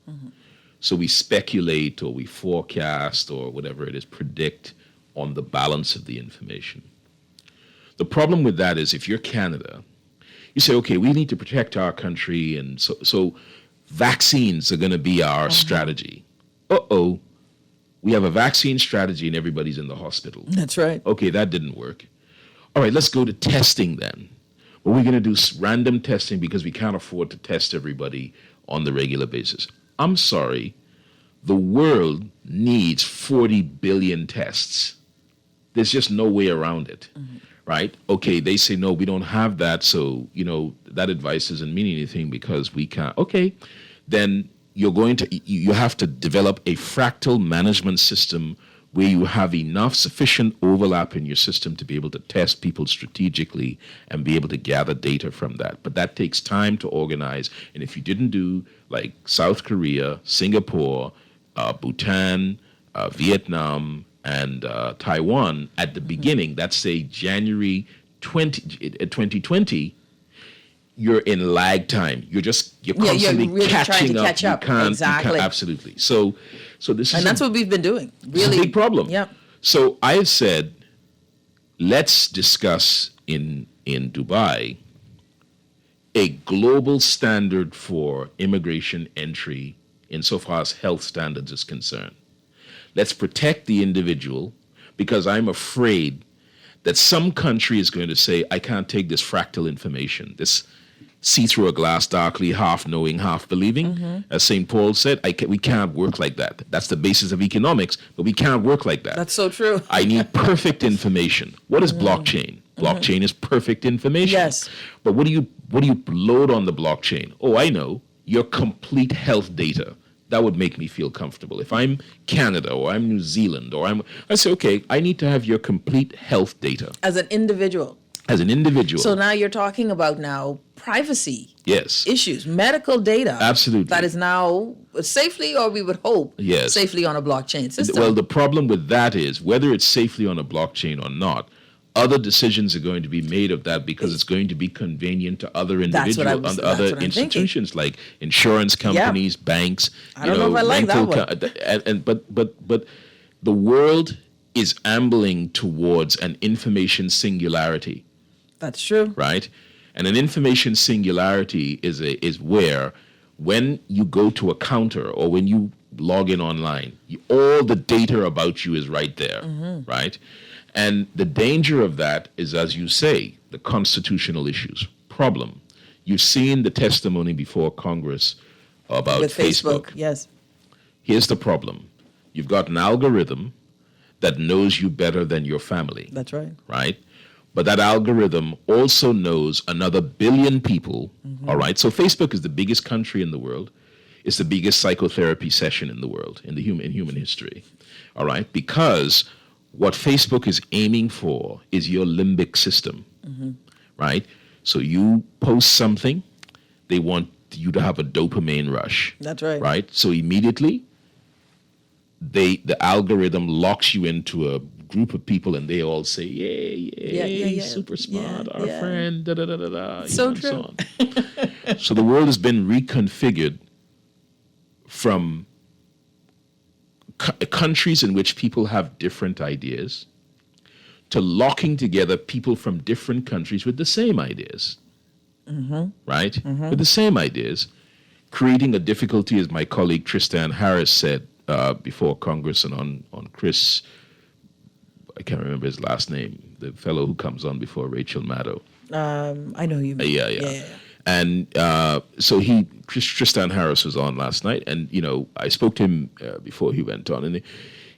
So we speculate or we forecast or whatever it is, predict on the balance of the information. The problem with that is if you're Canada, you say, okay, we need to protect our country, and so vaccines are going to be our strategy. Uh-oh, we have a vaccine strategy and everybody's in the hospital. That's right. Okay, that didn't work. All right, let's go to testing then. Well, we're going to do random testing because we can't afford to test everybody on the regular basis. I'm sorry, the world needs 40 billion tests. There's just no way around it, right? Okay, they say, no, we don't have that, so, that advice doesn't mean anything because we can't. Okay, then you have to develop a fractal management system where you have enough sufficient overlap in your system to be able to test people strategically and be able to gather data from that. But that takes time to organize. And if you didn't do like South Korea, Singapore, Bhutan, Vietnam, and Taiwan at the beginning, that's say January 2020, you're in lag time. You're constantly you're really catching trying to catch up. You can't, exactly. Absolutely. So this is and that's what we've been doing. Really, a big problem. Yep. So I have said, let's discuss in Dubai a global standard for immigration entry insofar as health standards is concerned. Let's protect the individual because I'm afraid that some country is going to say, I can't take this fractal information, this see through a glass darkly, half knowing, half believing. As St. Paul said, we can't work like that. That's the basis of economics, but we can't work like that. That's so true. I need perfect information. What is blockchain? Blockchain is perfect information. Yes. But what do you load on the blockchain? Oh, I know, your complete health data. That would make me feel comfortable. If I'm Canada or I'm New Zealand I say, okay, I need to have your complete health data. As an individual. As an individual. So now you're talking about privacy issues, medical data. Absolutely. That is now safely, or we would hope, safely on a blockchain system. Well, the problem with that is whether it's safely on a blockchain or not, other decisions are going to be made of that because it's going to be convenient to other individuals, other institutions like insurance companies, banks. I don't know if I like that one. But the world is ambling towards an information singularity. That's true. Right? And an information singularity is where when you go to a counter or when you log in online, all the data about you is right there, right? And the danger of that is, as you say, the constitutional issues. Problem. You've seen the testimony before Congress about with Facebook. Yes. Here's the problem. You've got an algorithm that knows you better than your family. That's right. Right? But that algorithm also knows another billion people. All right? So Facebook is the biggest country in the world. It's the biggest psychotherapy session in the world, in human history. All right? Because what Facebook is aiming for is your limbic system, right? So you post something, they want you to have a dopamine rush. That's right. Right? So immediately, the algorithm locks you into a group of people and they all say, yay, super smart, our friend, da-da-da-da-da. So true. So the world has been reconfigured from countries in which people have different ideas to locking together people from different countries with the same ideas, right? With the same ideas. creating a difficulty, as my colleague Tristan Harris said before Congress and on Chris, I can't remember his last name, the fellow who comes on before Rachel Maddow. I know you mean. Yeah. And so Tristan Harris was on last night, and I spoke to him before he went on, and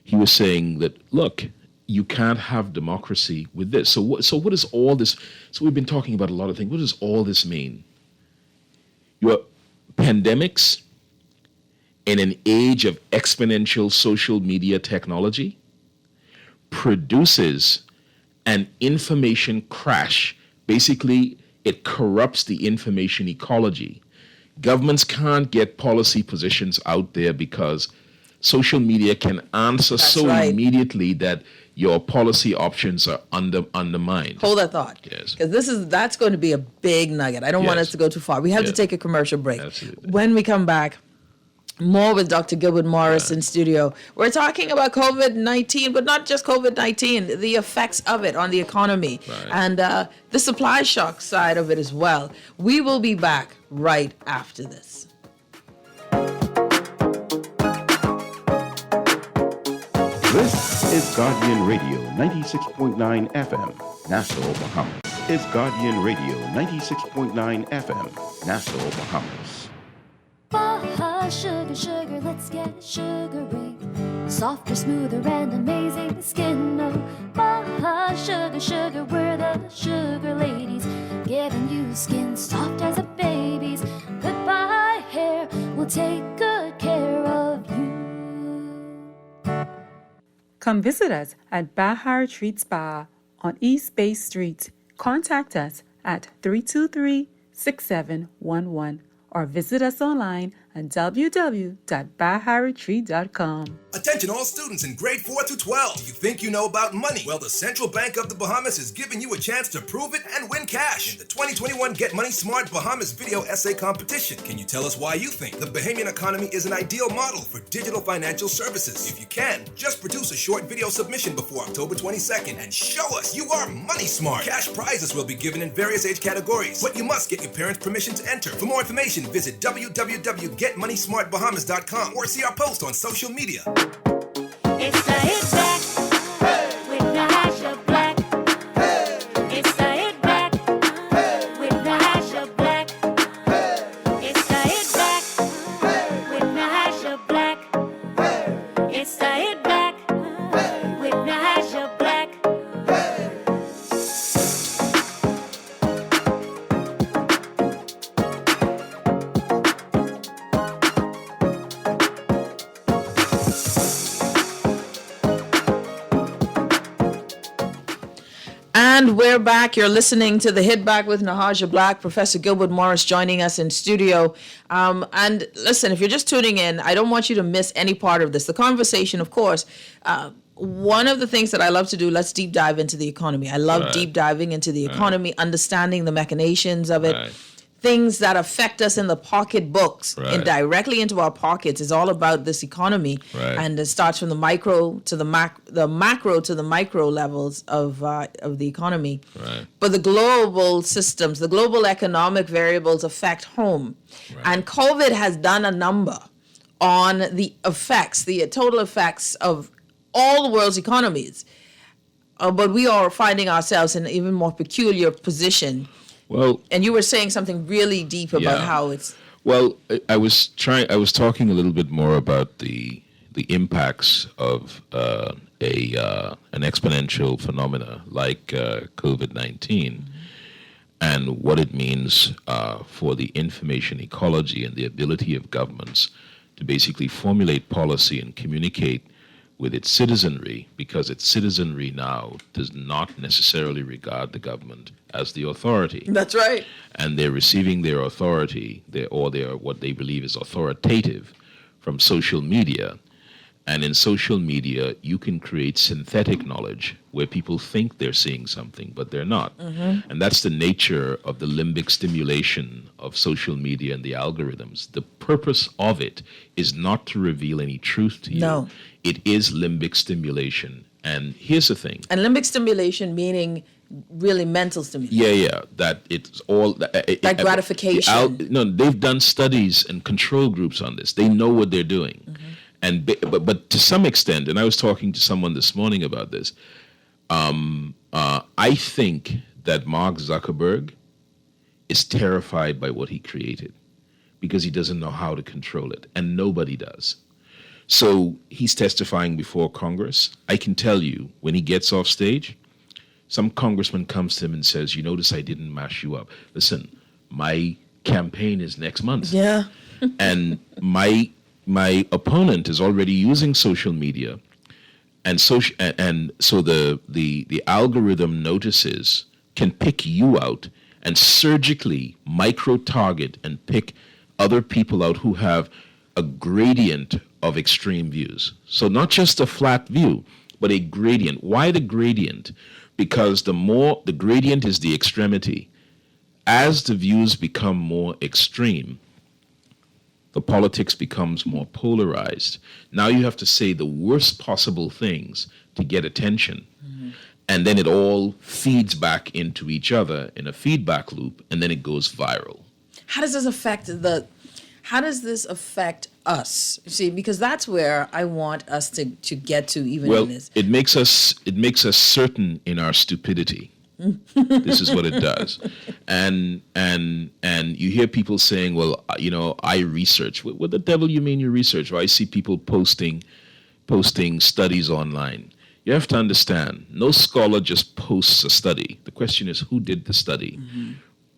he was saying that, look, you can't have democracy with this. So what is all this? So we've been talking about a lot of things. What does all this mean? Your pandemics in an age of exponential social media technology produces an information crash. Basically, it corrupts the information ecology. Governments can't get policy positions out there because social media can answer immediately that your policy options are undermined. Hold that thought. Yes. Because that's going to be a big nugget. I don't want us to go too far. We have to take a commercial break. Absolutely. When we come back, more with Dr. Gilbert Morris in studio. We're talking about COVID-19, but not just COVID-19, the effects of it on the economy and the supply shock side of it as well. We will be back right after this. This is Guardian Radio 96.9 FM, Nassau, Bahamas. It's Guardian Radio 96.9 FM, Nassau, Bahamas. Baja sugar, sugar, let's get sugary. Softer, smoother, and amazing skin. Oh, Baja sugar, sugar, we're the sugar ladies. Giving you skin soft as a baby's. Goodbye hair, we'll take good care of you. Come visit us at Baja Retreat Spa on East Bay Street. Contact us at 323-6711 or visit us online at www.baharetreat.com. Attention all students in grade 4 through 12. You think you know about money? Well, the Central Bank of the Bahamas is giving you a chance to prove it and win cash in the 2021 Get Money Smart Bahamas Video Essay Competition. Can you tell us why you think the Bahamian economy is an ideal model for digital financial services? If you can, just produce a short video submission before October 22nd and show us you are money smart. Cash prizes will be given in various age categories, but you must get your parents' permission to enter. For more information, visit www.getmoneysmartbahamas.com or see our post on social media. It's the hit back with Nahaja Black. It's the hit back with Nahaja Black. It's the hit back with Nahaja Black. It's the hit back with Nahaja Black. And we're back. You're listening to the Hit Back with Nahaja Black. Professor Gilbert Morris joining us in studio. And listen, if you're just tuning in, I don't want you to miss any part of this. The conversation, of course, one of the things that I love to do, let's deep dive into the economy. I love deep diving into the economy, understanding the machinations of it. Things that affect us in the pocketbooks and directly into our pockets is all about this economy, and it starts from the micro to the macro to the micro levels of the economy. But the global systems, the global economic variables affect home, and COVID has done a number on the effects, the total effects of all the world's economies. But we are finding ourselves in an even more peculiar position. Well, and you were saying something really deep about how it's. Well, I was talking a little bit more about the impacts of an exponential phenomena like COVID-19, and what it means for the information ecology and the ability of governments to basically formulate policy and communicate with its citizenry, because its citizenry now does not necessarily regard the government as the authority. That's right. And they're receiving their authority, what they believe is authoritative, from social media. And in social media, you can create synthetic knowledge where people think they're seeing something, but they're not. And that's the nature of the limbic stimulation of social media and the algorithms. The purpose of it is not to reveal any truth to you. No. It is limbic stimulation. And here's the thing. And limbic stimulation meaning really mental stimulation. Yeah. That it's all That gratification. No, they've done studies and control groups on this. They know what they're doing, and but to some extent, and I was talking to someone this morning about this. I think that Mark Zuckerberg is terrified by what he created because he doesn't know how to control it, and nobody does. So he's testifying before Congress. I can tell you, when he gets off stage, some congressman comes to him and says, "You notice I didn't mash you up. Listen, my campaign is next month." Yeah. And my opponent is already using social media. And so the algorithm notices, can pick you out and surgically micro-target and pick other people out who have a gradient of extreme views. So not just a flat view, but a gradient. Why the gradient? Because the gradient is the extremity. As the views become more extreme, the politics becomes more polarized. Now you have to say the worst possible things to get attention. And then it all feeds back into each other in a feedback loop, and then it goes viral. How does this affect us? You see, because that's where I want us to get to even in this. It makes us certain in our stupidity. This is what it does. And you hear people saying, well, I research. What the devil you mean you research? Well, I see people posting studies online. You have to understand, no scholar just posts a study. The question is, who did the study?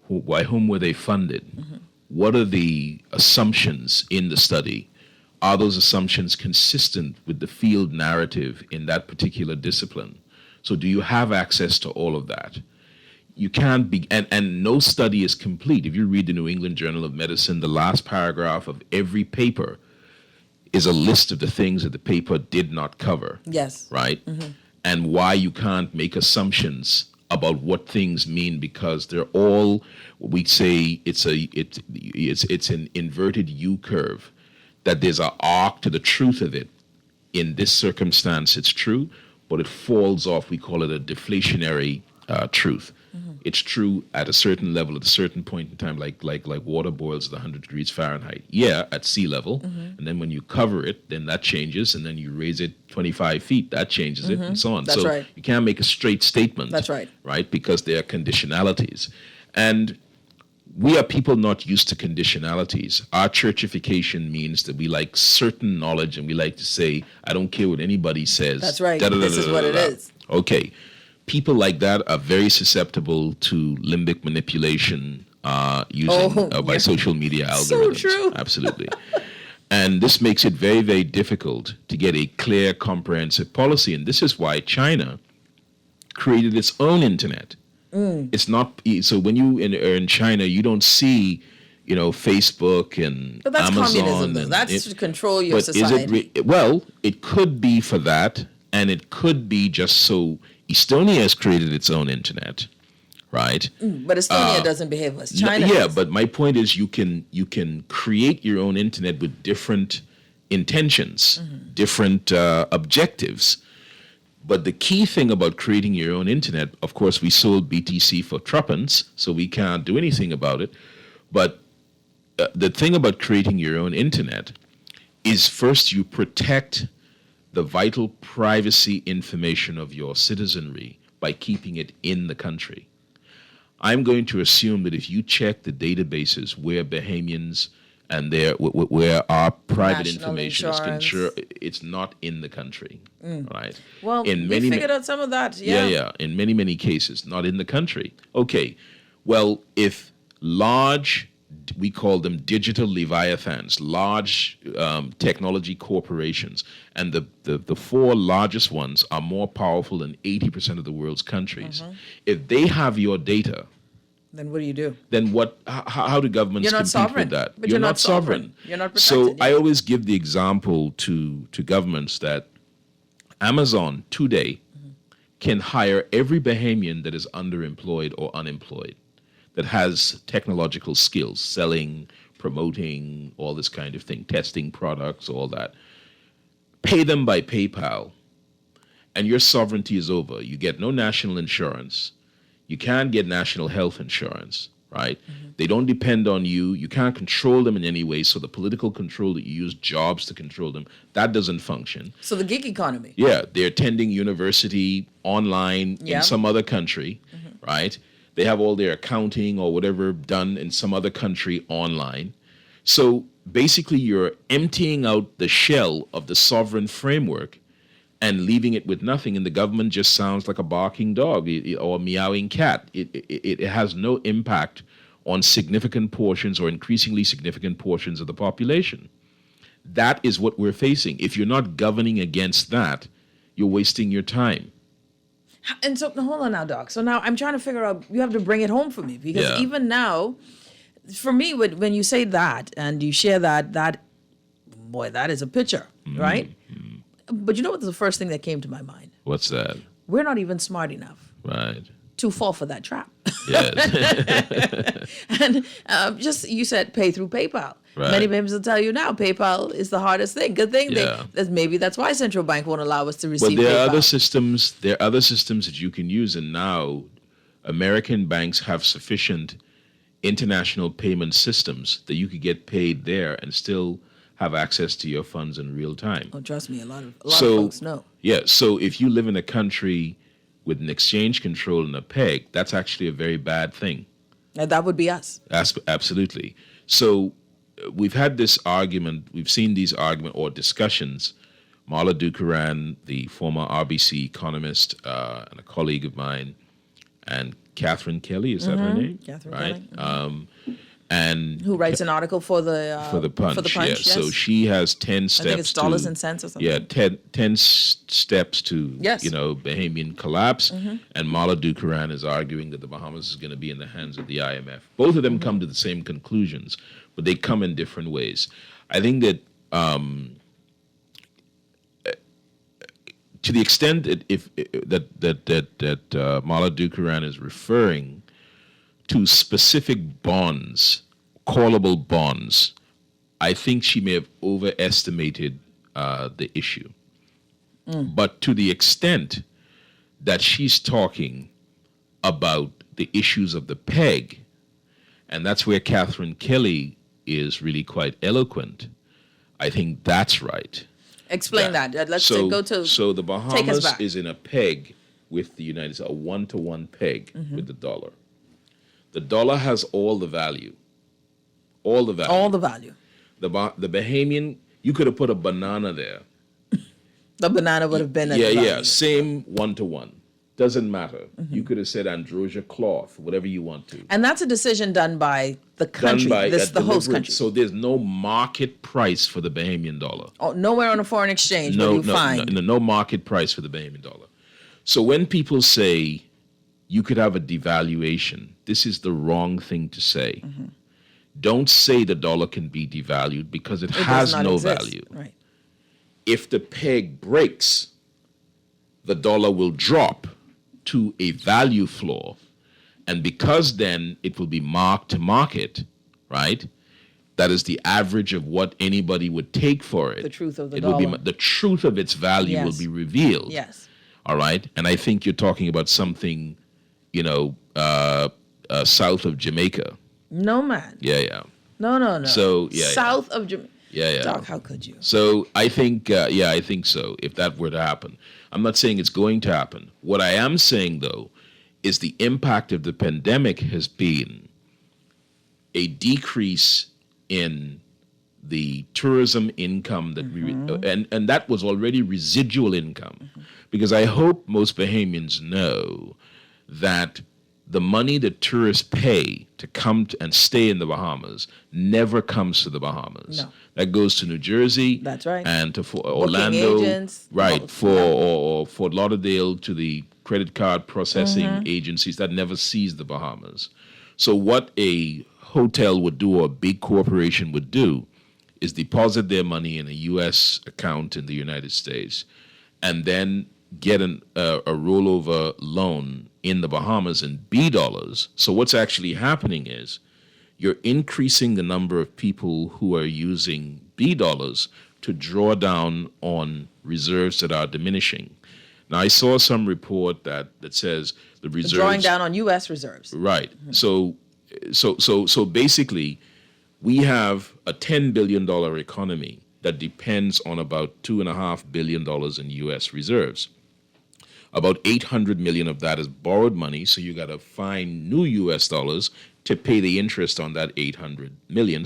By whom were they funded? What are the assumptions in the study? Are those assumptions consistent with the field narrative in that particular discipline? So do you have access to all of that? You can't be, and no study is complete. If you read the New England Journal of Medicine, the last paragraph of every paper is a list of the things that the paper did not cover. Yes. Right? And why you can't make assumptions about what things mean, because they're all, we say it's an inverted U curve, that there's an arc to the truth of it. In this circumstance, it's true, but it falls off. We call it a deflationary truth. It's true at a certain level, at a certain point in time, like water boils at 100 degrees Fahrenheit. Yeah, at sea level. And then when you cover it, then that changes. And then you raise it 25 feet, that changes it, and so on. That's so right. You can't make a straight statement. That's right. Right? Because there are conditionalities. And we are people not used to conditionalities. Our churchification means that we like certain knowledge, and we like to say, I don't care what anybody says. That's right. This is what it is. Okay. People like that are very susceptible to limbic manipulation by social media algorithms. So true. Absolutely. And this makes it very, very difficult to get a clear, comprehensive policy. And this is why China created its own internet. It's not, so when you are in China, you don't see, Facebook and but that's Amazon. Communism, though. That's to control your society. Well, it could be for that, and it could be just so Estonia has created its own internet, right? But Estonia doesn't behave as China. Yeah, does. but my point is you can create your own internet with different intentions, different objectives. But the key thing about creating your own internet, of course, we sold BTC for tuppence, so we can't do anything about it. But the thing about creating your own internet is first you protect the vital privacy information of your citizenry by keeping it in the country. I'm going to assume that if you check the databases where Bahamians and where our private National information insurance. is consumed, it's not in the country, right? Well, in we figured out some of that, Yeah, in many, many cases, not in the country. Okay, well, if large, we call them digital leviathans, large technology corporations, and the four largest ones are more powerful than 80% of the world's countries. If they have your data, then what do you do? then what? How do governments You're not compete sovereign. with that? But you're not sovereign. You're not protected. So I always give the example to governments that Amazon today can hire every Bahamian that is underemployed or unemployed, that has technological skills, selling, promoting, all this kind of thing, testing products, all that. Pay them by PayPal, and your sovereignty is over. You get no national insurance. You can't get national health insurance, right? They don't depend on you. You can't control them in any way. So the political control that you use jobs to control them, that doesn't function. So the gig economy. Yeah, they're attending university online Yeah. in some other country, right? They have all their accounting or whatever done in some other country online. So basically, you're emptying out the shell of the sovereign framework and leaving it with nothing, and the government just sounds like a barking dog or a meowing cat. It has no impact on significant portions or increasingly significant portions of the population. That is what we're facing. If you're not governing against that, you're wasting your time. And so, now, hold on now, Doc. So now I'm trying to figure out, you have to bring it home for me, because Yeah. even now, for me, when you say that and you share that, boy, that is a picture, right? But you know what's the first thing that came to my mind? What's that? We're not even smart enough Right. to fall for that trap. Yes. And just, you said pay through PayPal. Right. Many banks will tell you now PayPal is the hardest thing. Good thing Yeah. maybe that's why central bank won't allow us to But receive there PayPal. are other systems. There are other systems that you can use, and now American banks have sufficient international payment systems that you could get paid there and still have access to your funds in real time. Oh, trust me, a lot of folks know. Yeah, so if you live in a country with an exchange control and a peg, that's actually a very bad thing. And that would be us. Absolutely. So we've had this argument, we've seen these argument or discussions. Marla Dukaran, the former RBC economist and a colleague of mine, and Catherine Kelly, is that her name? Catherine right? Kelly. And Who writes an article for the Punch. Yeah. yes. So she has 10 steps. I think it's dollars and cents or something. Yeah, 10 steps to Yes. Bahamian collapse. And Marla Dukaran is arguing that the Bahamas is going to be in the hands of the IMF. Both of them come to the same conclusions, but they come in different ways. I think that to the extent that Marla Dukaran is referring to specific bonds, callable bonds, I think she may have overestimated the issue. But to the extent that she's talking about the issues of the peg, and that's where Catherine Kelly is really quite eloquent, I think that's right. Explain that. Let's go to. So the take us Bahamas back. is in a peg with the United States, a 1-to-1 peg with the dollar. The dollar has all the value. All the value. All the value. The Bahamian, you could have put a banana there. The banana would have been at the value. Same 1-to-1. Doesn't matter. You could have said androsia cloth, whatever you want to. And that's a decision done by the country, Done by the host deliberate- country. So there's no market price for the Bahamian dollar. Oh, nowhere on a foreign exchange will you find. No market price for the Bahamian dollar. So when people say you could have a devaluation, this is the wrong thing to say. Don't say the dollar can be devalued because it does has not no exist. value. Right. If the peg breaks, the dollar will drop to a value floor. And because then it will be marked to market, right? That is the average of what anybody would take for it. The truth of the It will be dollar. the truth of its value will Yes. be revealed. Yes. All right. And I think you're talking about something, south of Jamaica. No, man. Yeah. No. So, yeah. South of Jamaica. Yeah. Doc, how could you? So I think, I think so, if that were to happen. I'm not saying it's going to happen. What I am saying, though, is the impact of the pandemic has been a decrease in the tourism income that and that was already residual income. Because I hope most Bahamians know that the money that tourists pay to come and stay in the Bahamas never comes to the Bahamas. No. That goes to New Jersey. That's right. And to Orlando. agents, Right. all- Or Fort Lauderdale to the credit card processing agencies. That never sees the Bahamas. So what a hotel would do or a big corporation would do is deposit their money in a U.S. account in the United States and then get a rollover loan in the Bahamas in B dollars. So what's actually happening is you're increasing the number of people who are using B dollars to draw down on reserves that are diminishing. Now, I saw some report that says the reserves Drawing down on U.S. reserves. Right. So basically, we have a $10 billion economy that depends on about $2.5 billion in U.S. reserves. About 800 million of that is borrowed money, so you got to find new U.S. dollars to pay the interest on that 800 million,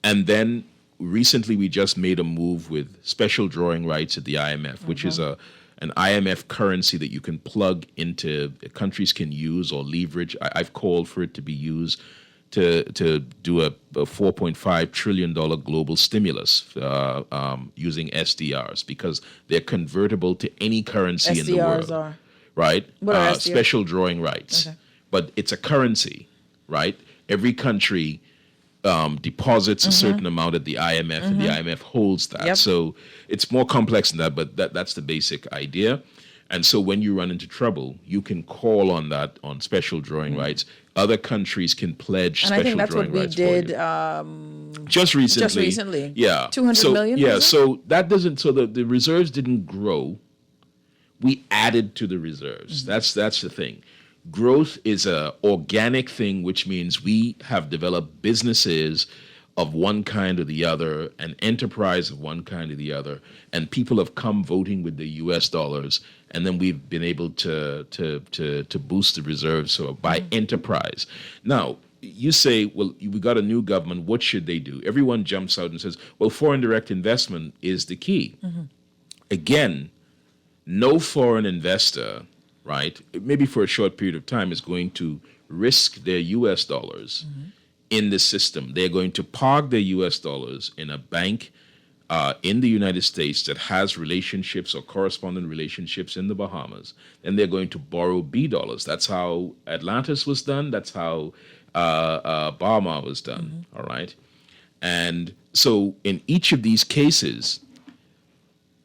And then recently we just made a move with special drawing rights at the IMF, which is an IMF currency that you can plug into, countries can use or leverage. I've called for it to be used to do a $4.5 trillion global stimulus using SDRs, because they're convertible to any currency in the world. SDRs are? Right? What are SDRs? Special drawing rights. Okay. But it's a currency, right? Every country deposits a certain amount at the IMF, and the IMF holds that. Yep. So it's more complex than that, but that's the basic idea. And so when you run into trouble, you can call on that, on special drawing rights. Other countries can pledge And I special think that's drawing what we rights for you. did Just recently. just recently. Yeah. 200 million, Yeah, was it? so that doesn't, so the reserves didn't grow. We added to the reserves. That's the thing. Growth is a organic thing, which means we have developed businesses of one kind or the other, an enterprise of one kind or the other, and people have come voting with the U.S. dollars, and then we've been able to boost the reserves so by enterprise. Now, you say, well, we got a new government, what should they do? Everyone jumps out and says, well, foreign direct investment is the key. Again, no foreign investor, right, maybe for a short period of time, is going to risk their U.S. dollars in the system. They're going to park their U.S. dollars in a bank in the United States that has relationships or correspondent relationships in the Bahamas, and they're going to borrow B dollars. That's how Atlantis was done. That's how Bahama was done. All right, and so in each of these cases,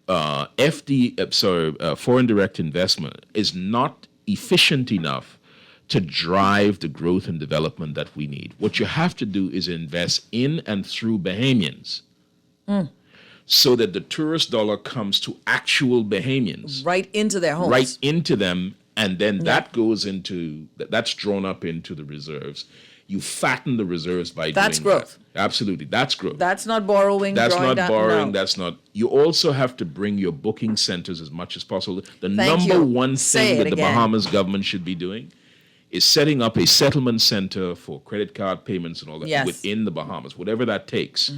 foreign direct investment is not efficient enough to drive the growth and development that we need. What you have to do is invest in and through Bahamians, so that the tourist dollar comes to actual Bahamians. Right into their homes. Right into them, and then that goes into, that's drawn up into the reserves. You fatten the reserves by That's doing growth. that. Absolutely, that's growth. That's not borrowing. That's drawing not down, borrowing. no. That's not. You also have to bring your booking centers as much as possible. The Thank number you. one Say thing it that the again. Bahamas government should be doing is setting up a settlement center for credit card payments and all that Yes. within the Bahamas, whatever that takes.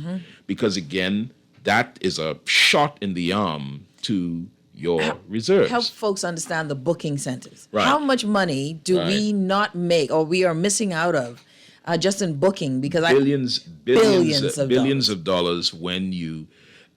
Because again, that is a shot in the arm to your reserves. Help folks understand the booking centers. Right. How much money do Right. we not make, or we are missing out of, just in booking? Because billions billions of dollars when you,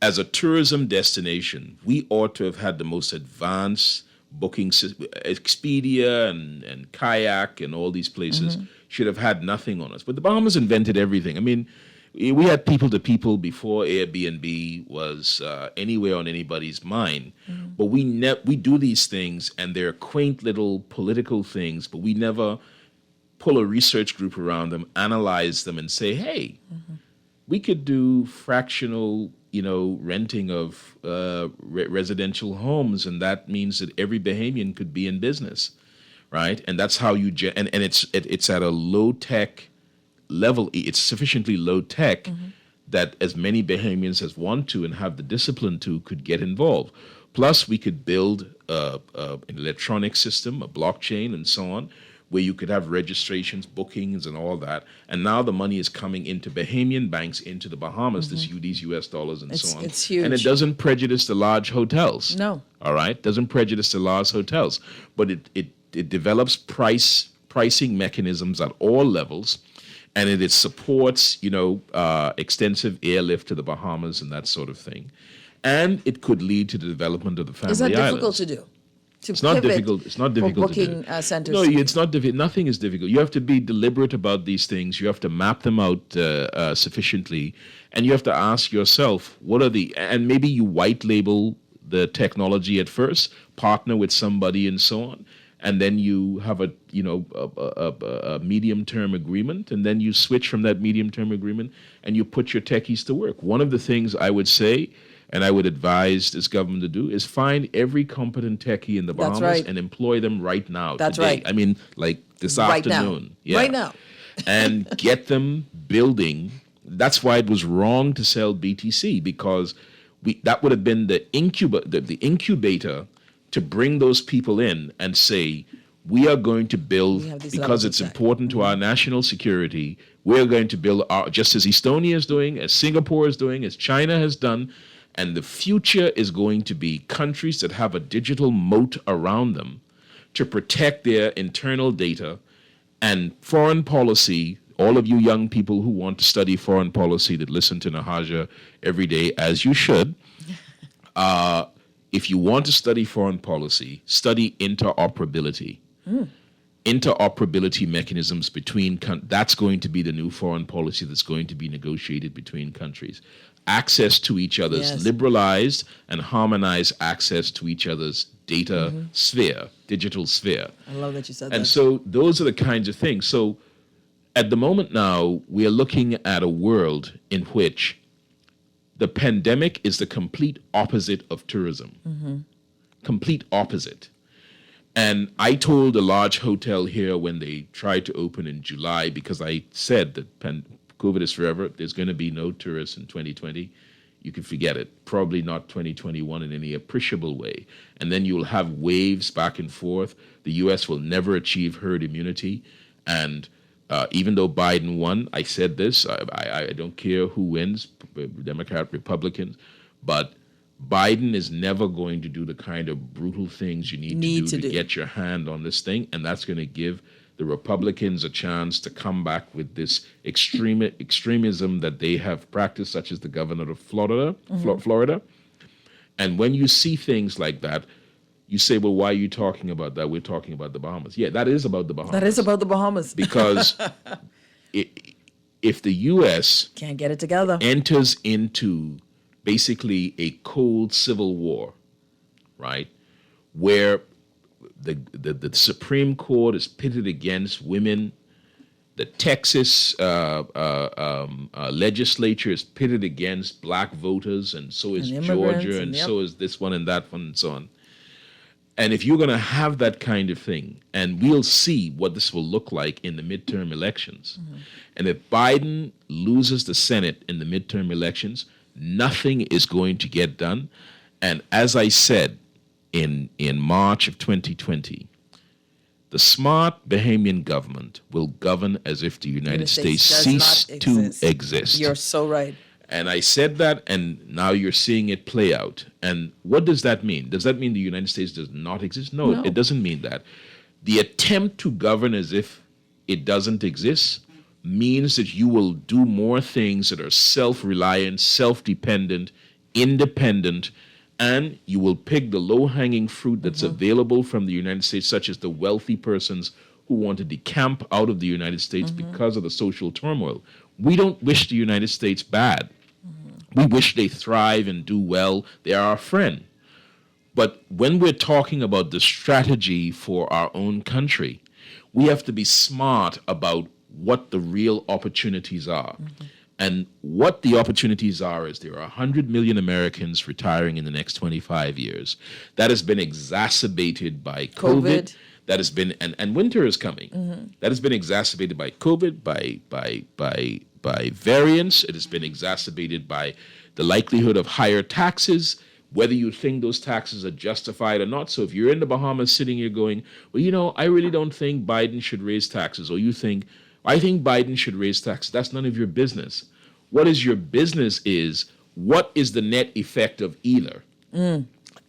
as a tourism destination, we ought to have had the most advanced booking system. Expedia and Kayak and all these places should have had nothing on us. But the Bahamas invented everything. I mean, we had people to people before Airbnb was anywhere on anybody's mind. But we do these things, and they're quaint little political things, but we never pull a research group around them, analyze them, and say, hey, we could do fractional, renting of residential homes, and that means that every Bahamian could be in business, right? And that's how you and it's at a low tech level. It's sufficiently low tech that as many Bahamians as want to and have the discipline to could get involved. Plus, we could build an electronic system, a blockchain, and so on, where you could have registrations, bookings, and all that. And now the money is coming into Bahamian banks, into the Bahamas, these U.S. dollars and so on. It's huge. And it doesn't prejudice the large hotels. No. All right? Doesn't prejudice the large hotels. But it develops pricing mechanisms at all levels, and it supports, extensive airlift to the Bahamas and that sort of thing. And it could lead to the development of the family Is that islands. difficult to do? It's not difficult. It's not difficult for to booking do. centers. No, it's not difficult. Nothing is difficult. You have to be deliberate about these things. You have to map them out sufficiently, and you have to ask yourself, what are the? And maybe you white label the technology at first, partner with somebody, and so on, and then you have a medium term agreement, and then you switch from that medium term agreement, and you put your techies to work. One of the things I would say, and I would advise this government to do, is find every competent techie in the That's Bahamas right. and employ them right now. That's today. right. I mean, like this Right now. afternoon. Yeah. Right now. And get them building. That's why it was wrong to sell BTC, because that would have been the incubator to bring those people in and say, we are going to build, because it's important to our national security, we're going to build just as Estonia is doing, as Singapore is doing, as China has done. And the future is going to be countries that have a digital moat around them to protect their internal data. And foreign policy, all of you young people who want to study foreign policy that listen to Nahaja every day, as you should, if you want to study foreign policy, study interoperability. Interoperability mechanisms between, that's going to be the new foreign policy that's going to be negotiated between countries. Access to each other's, liberalized and harmonized access to each other's data sphere, digital sphere. I love that you said that. And so those are the kinds of things. So at the moment now, we are looking at a world in which the pandemic is the complete opposite of tourism. Complete opposite. And I told a large hotel here when they tried to open in July, because I said that COVID is forever, there's going to be no tourists in 2020. You can forget it. Probably not 2021 in any appreciable way. And then you'll have waves back and forth. The U.S. will never achieve herd immunity. And even though Biden won, I said this, I don't care who wins, Democrat, Republicans, but Biden is never going to do the kind of brutal things you need to do to get your hand on this thing. And that's going to give the Republicans a chance to come back with this extremism that they have practiced, such as the governor of Florida. And when you see things like that, you say, well, why are you talking about that? We're talking about the Bahamas. Yeah, that is about the Bahamas. That is about the Bahamas. Because if the U.S. can't get it together, enters into basically a cold civil war, right, where the Supreme Court is pitted against women, the Texas legislature is pitted against black voters, and so is Georgia, and so is this one and that one, and so on. And if you're going to have that kind of thing, and we'll see what this will look like in the midterm elections, and if Biden loses the Senate in the midterm elections, nothing is going to get done. And as I said in March of 2020, the smart Bahamian government will govern as if the United States ceased to exist. You're so right. And I said that, and now you're seeing it play out. And what does that mean? Does that mean the United States does not exist? No, it doesn't mean that. The attempt to govern as if it doesn't exist means that you will do more things that are self-reliant, self-dependent, independent, and you will pick the low-hanging fruit that's available from the United States, such as the wealthy persons who want to decamp out of the United States because of the social turmoil. We don't wish the United States bad. We wish they thrive and do well. They are our friend. But when we're talking about the strategy for our own country, we have to be smart about what the real opportunities are. And what the opportunities are is there are 100 million Americans retiring in the next 25 years. That has been exacerbated by COVID. That has been, and winter is coming. That has been exacerbated by COVID, by variants. It has been exacerbated by the likelihood of higher taxes, whether you think those taxes are justified or not. So if you're in the Bahamas sitting here going, well, you know, I really don't think Biden should raise taxes, or you think, I think Biden should raise taxes, that's none of your business. What is your business is, what is the net effect of either?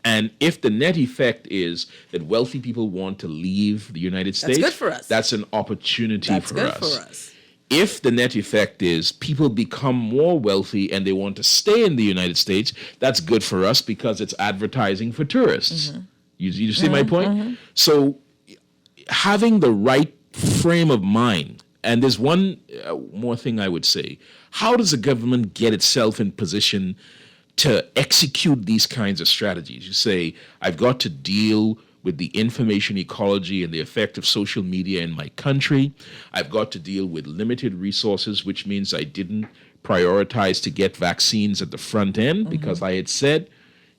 And if the net effect is that wealthy people want to leave the United States, that's good for us. That's an opportunity that's for good us. For us. If the net effect is people become more wealthy and they want to stay in the United States, that's good for us because it's advertising for tourists. You see my point? So having the right frame of mind, and there's one more thing I would say. How does a government get itself in position to execute these kinds of strategies? You say, I've got to deal with the information ecology and the effect of social media in my country. I've got to deal with limited resources, which means I didn't prioritized to get vaccines at the front end because I had said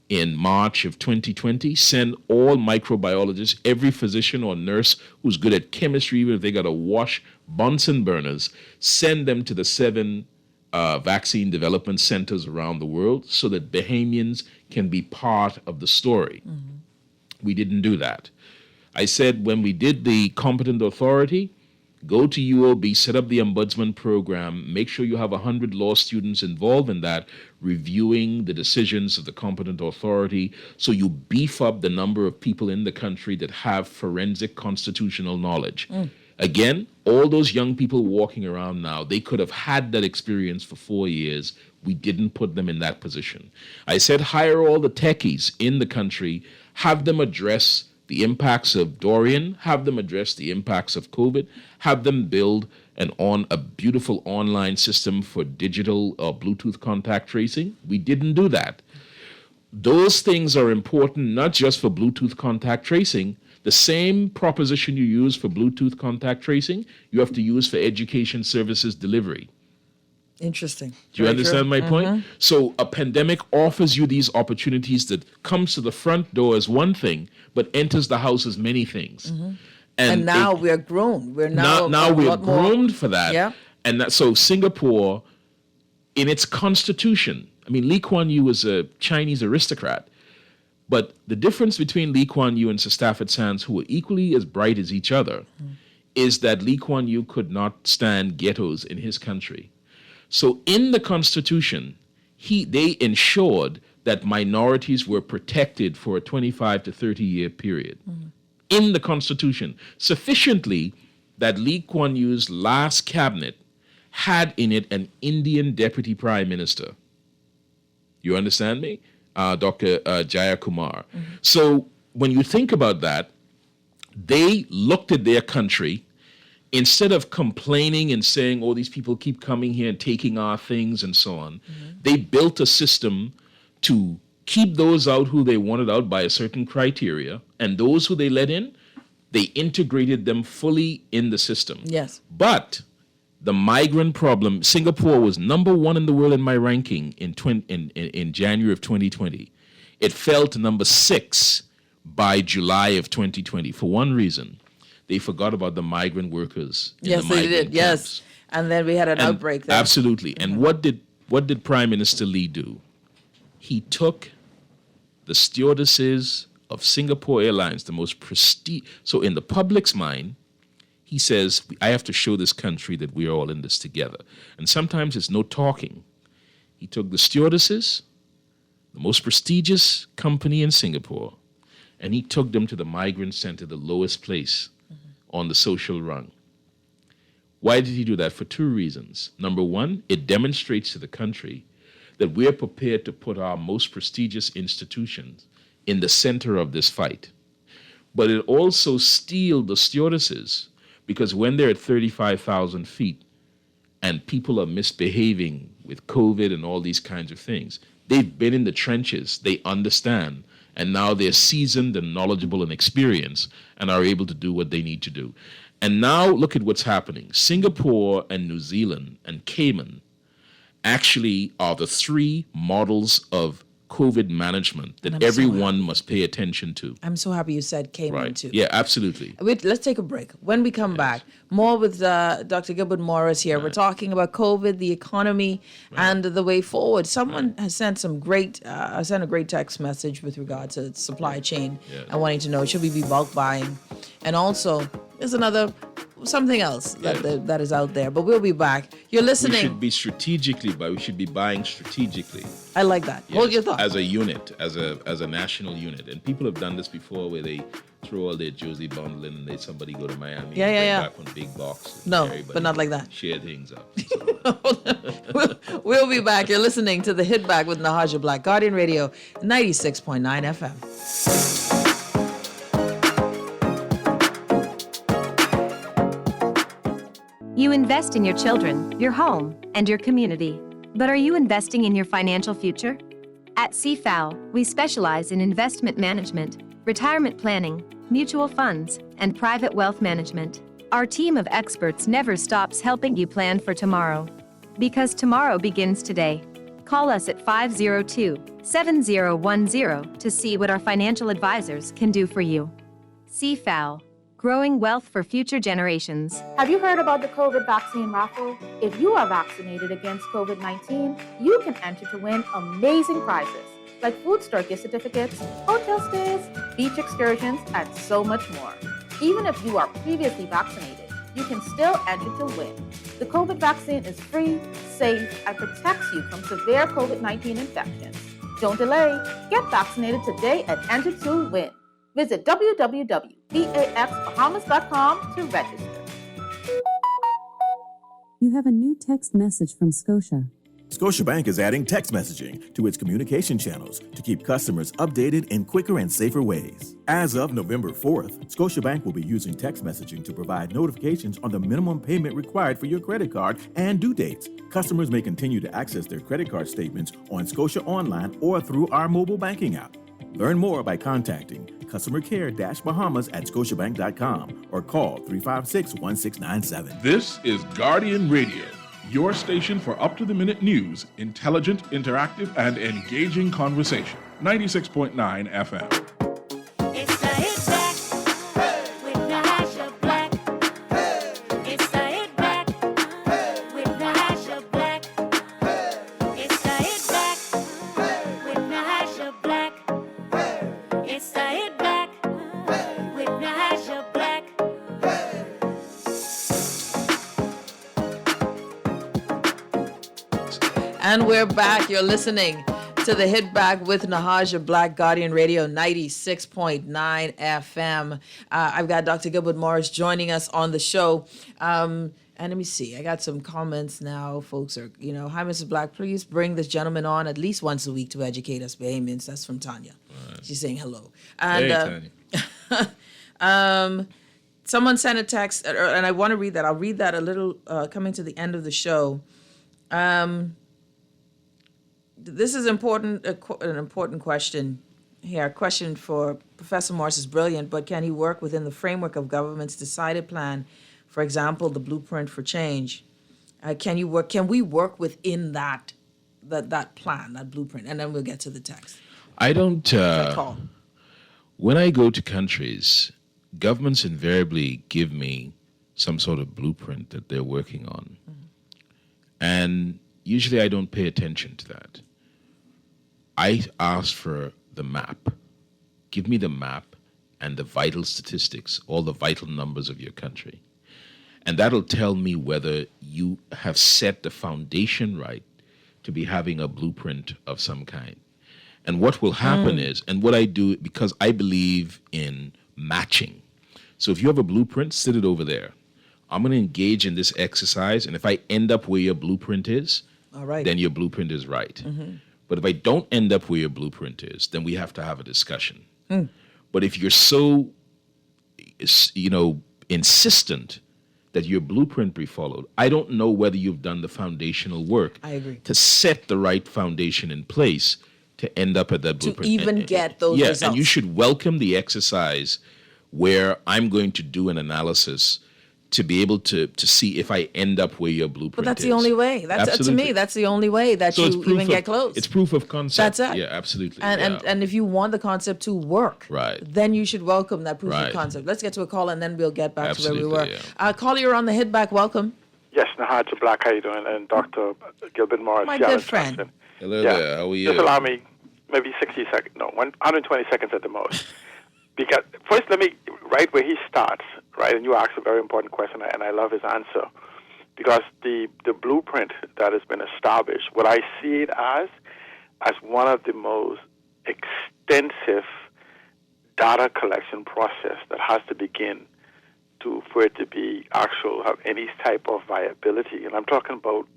in March of 2020, send all microbiologists, every physician or nurse who's good at chemistry, even if they got to wash Bunsen burners, send them to the 7 vaccine development centers around the world so that Bahamians can be part of the story. We didn't do that. I said when we did the competent authority, go to UOB, set up the ombudsman program, make sure you have 100 law students involved in that, reviewing the decisions of the competent authority, so you beef up the number of people in the country that have forensic constitutional knowledge. Again, all those young people walking around now, they could have had that experience for 4 years. We didn't put them in that position. I said hire all the techies in the country, have them address the impacts of Dorian, have them address the impacts of COVID, have them build a beautiful online system for digital Bluetooth contact tracing. We didn't do that. Those things are important not just for Bluetooth contact tracing. The same proposition you use for Bluetooth contact tracing, you have to use for education services delivery. Interesting. Do you understand my point? So a pandemic offers you these opportunities that comes to the front door as one thing, but enters the house as many things. And now we're grown. We're now we're groomed for that. Yeah. And so Singapore, in its constitution, I mean, Lee Kuan Yew was a Chinese aristocrat, but the difference between Lee Kuan Yew and Sir Stafford Sands, who were equally as bright as each other, is that Lee Kuan Yew could not stand ghettos in his country. So in the Constitution, they ensured that minorities were protected for a 25 to 30-year period. In the Constitution, sufficiently that Lee Kuan Yew's last cabinet had in it an Indian deputy prime minister. You understand me? Dr. Jayakumar. So when you think about that, they looked at their country. Instead of complaining and saying, oh, these people keep coming here and taking our things and so on, they built a system to keep those out who they wanted out by a certain criteria, and those who they let in, they integrated them fully in the system. Yes. But the migrant problem, Singapore was number 1 in the world in my ranking in January of 2020. It fell to number 6 by July of 2020 for one reason. They forgot about the migrant workers. Yes, they did. Yes, and then we had an outbreak there. Absolutely. And what did Prime Minister Lee do? He took the stewardesses of Singapore Airlines, the most prestige. So in the public's mind, he says, I have to show this country that we're all in this together. And sometimes it's no talking. He took the stewardesses, the most prestigious company in Singapore, and he took them to the migrant center, the lowest place on the social rung. Why did he do that? For 2 reasons. Number 1, it demonstrates to the country that we're prepared to put our most prestigious institutions in the center of this fight. But it also steeled the stewardesses, because when they're at 35,000 feet and people are misbehaving with COVID and all these kinds of things, they've been in the trenches, they understand, and now they're seasoned and knowledgeable and experienced and are able to do what they need to do. And now look at what's happening. Singapore and New Zealand and Cayman actually are the 3 models of COVID management that everyone must pay attention to. I'm so happy you said Cayman too. Yeah, absolutely. Wait, let's take a break. When we come back, more with Dr. Gilbert Morris here. We're talking about COVID, the economy, and the way forward. Someone has sent some great, sent a great text message with regard to supply chain and wanting to know, should we be bulk buying? And also, there's something else that is out there. But we'll be back. You're listening. We should be strategically, but we should be buying strategically. I like that. Yes, Hold your thought. As a unit, as a national unit. And people have done this before where they throw all their Josie bundle in and somebody go to Miami and bring back one big box. No, but not like that. Share things up. We'll be back. You're listening to The Hit Back with Nahaja Black, Guardian Radio, 96.9 FM. You invest in your children, your home, and your community. But are you investing in your financial future? At CFAL, we specialize in investment management, retirement planning, mutual funds, and private wealth management. Our team of experts never stops helping you plan for tomorrow. Because tomorrow begins today. Call us at 502-7010 to see what our financial advisors can do for you. CFAL, growing wealth for future generations. Have you heard about the COVID vaccine raffle? If you are vaccinated against COVID-19, you can enter to win amazing prizes like food store gift certificates, hotel stays, beach excursions, and so much more. Even if you are previously vaccinated, you can still enter to win. The COVID vaccine is free, safe, and protects you from severe COVID-19 infections. Don't delay. Get vaccinated today and enter to win. Visit www.vaxbahamas.com to register. You have a new text message from Scotia. Scotiabank is adding text messaging to its communication channels to keep customers updated in quicker and safer ways. As of November 4th, Scotiabank will be using text messaging to provide notifications on the minimum payment required for your credit card and due dates. Customers may continue to access their credit card statements on Scotia Online or through our mobile banking app. Learn more by contacting customer care-bahamas at scotiabank.com or call 356-1697. This is Guardian Radio, your station for up-to-the-minute news, intelligent, interactive, and engaging conversation. 96.9 FM. It's the Hit Back with Nahaja Black. It's the Hit Back with Nahaja Black. It's the Hit Back with Nahaja Black. It's the Hit Back with Nahaja Black. And we're back. You're listening to the Hit Back with Nahaja Black, Guardian Radio 96.9 FM. I've got Dr. Gilbert Morris joining us on the show. And let me see. I got some comments now. Folks are, hi, Mrs. Black, please bring this gentleman on at least once a week to educate us. Bahamians. That's from Tanya. Right. She's saying hello. And, Hey, Tanya. Someone sent a text, and I want to read that. I'll read that a little coming to the end of the show. This is important. An important question here. A question for Professor Morris is brilliant, but can he work within the framework of government's decided plan? For example, the blueprint for change. Can we work within that plan, that blueprint? And then we'll get to the text. I don't. When I go to countries, governments invariably give me some sort of blueprint that they're working on, and usually I don't pay attention to that. I ask for the map. Give me the map and the vital statistics, all the vital numbers of your country. And that'll tell me whether you have set the foundation right to be having a blueprint of some kind. And what will happen is, and what I do, because I believe in matching. So if you have a blueprint, sit it over there. I'm going to engage in this exercise, and if I end up where your blueprint is, all right, then your blueprint is right. But if I don't end up where your blueprint is, then we have to have a discussion. But if you're so, insistent that your blueprint be followed, I don't know whether you've done the foundational work. I agree. To set the right foundation in place to end up at that blueprint. To even get those results. And you should welcome the exercise where I'm going to do an analysis to be able to see if I end up where your blueprint is. But that's the only way. To me, that's the only way that you even get close. It's proof of concept. That's it. Yeah, absolutely. And if you want the concept to work, right, then you should welcome that proof of concept. Let's get to a call and then we'll get back to where we were. Caller, you're on the Hit Back. Welcome. Yes, Nahaja Black, how you doing? And Dr. Gilbert Morris. My good friend. Johnson. Hello there. How are you? Just allow me maybe 60 seconds. No, 120 seconds at the most. Because first, let me right where he starts, right? And you asked a very important question, and I love his answer. Because the blueprint that has been established, what I see it as one of the most extensive data collection process that has to begin for it to be have any type of viability. And I'm talking about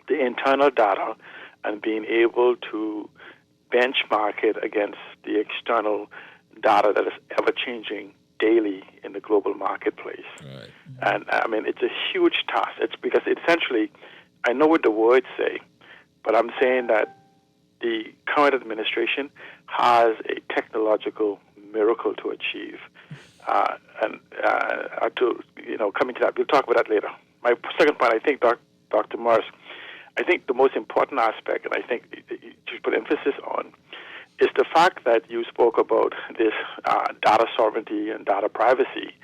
the internal data and being able to benchmark it against the external data that is ever changing daily in the global marketplace. Right. And I mean, it's a huge task. It's because essentially, I know what the words say, but I'm saying that the current administration has a technological miracle to achieve. Coming to that, we'll talk about that later. My second point, I think, Dr. Morris, I think the most important aspect, and I think you should put emphasis on, is the fact that you spoke about this data sovereignty and data privacy,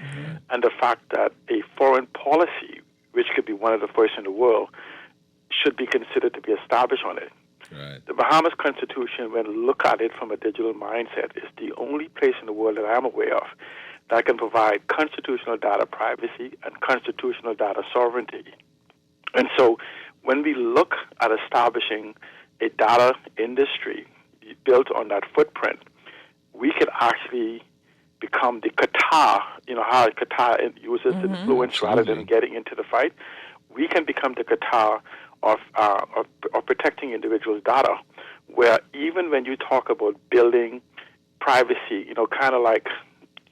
and the fact that a foreign policy, which could be one of the first in the world, should be considered to be established on it. Right. The Bahamas Constitution, when you look at it from a digital mindset, is the only place in the world that I'm aware of that can provide constitutional data privacy and constitutional data sovereignty. And so when we look at establishing a data industry built on that footprint, we could actually become the Qatar, how Qatar uses influence rather than getting into the fight. We can become the Qatar of protecting individuals' data, where even when you talk about building privacy, kind of like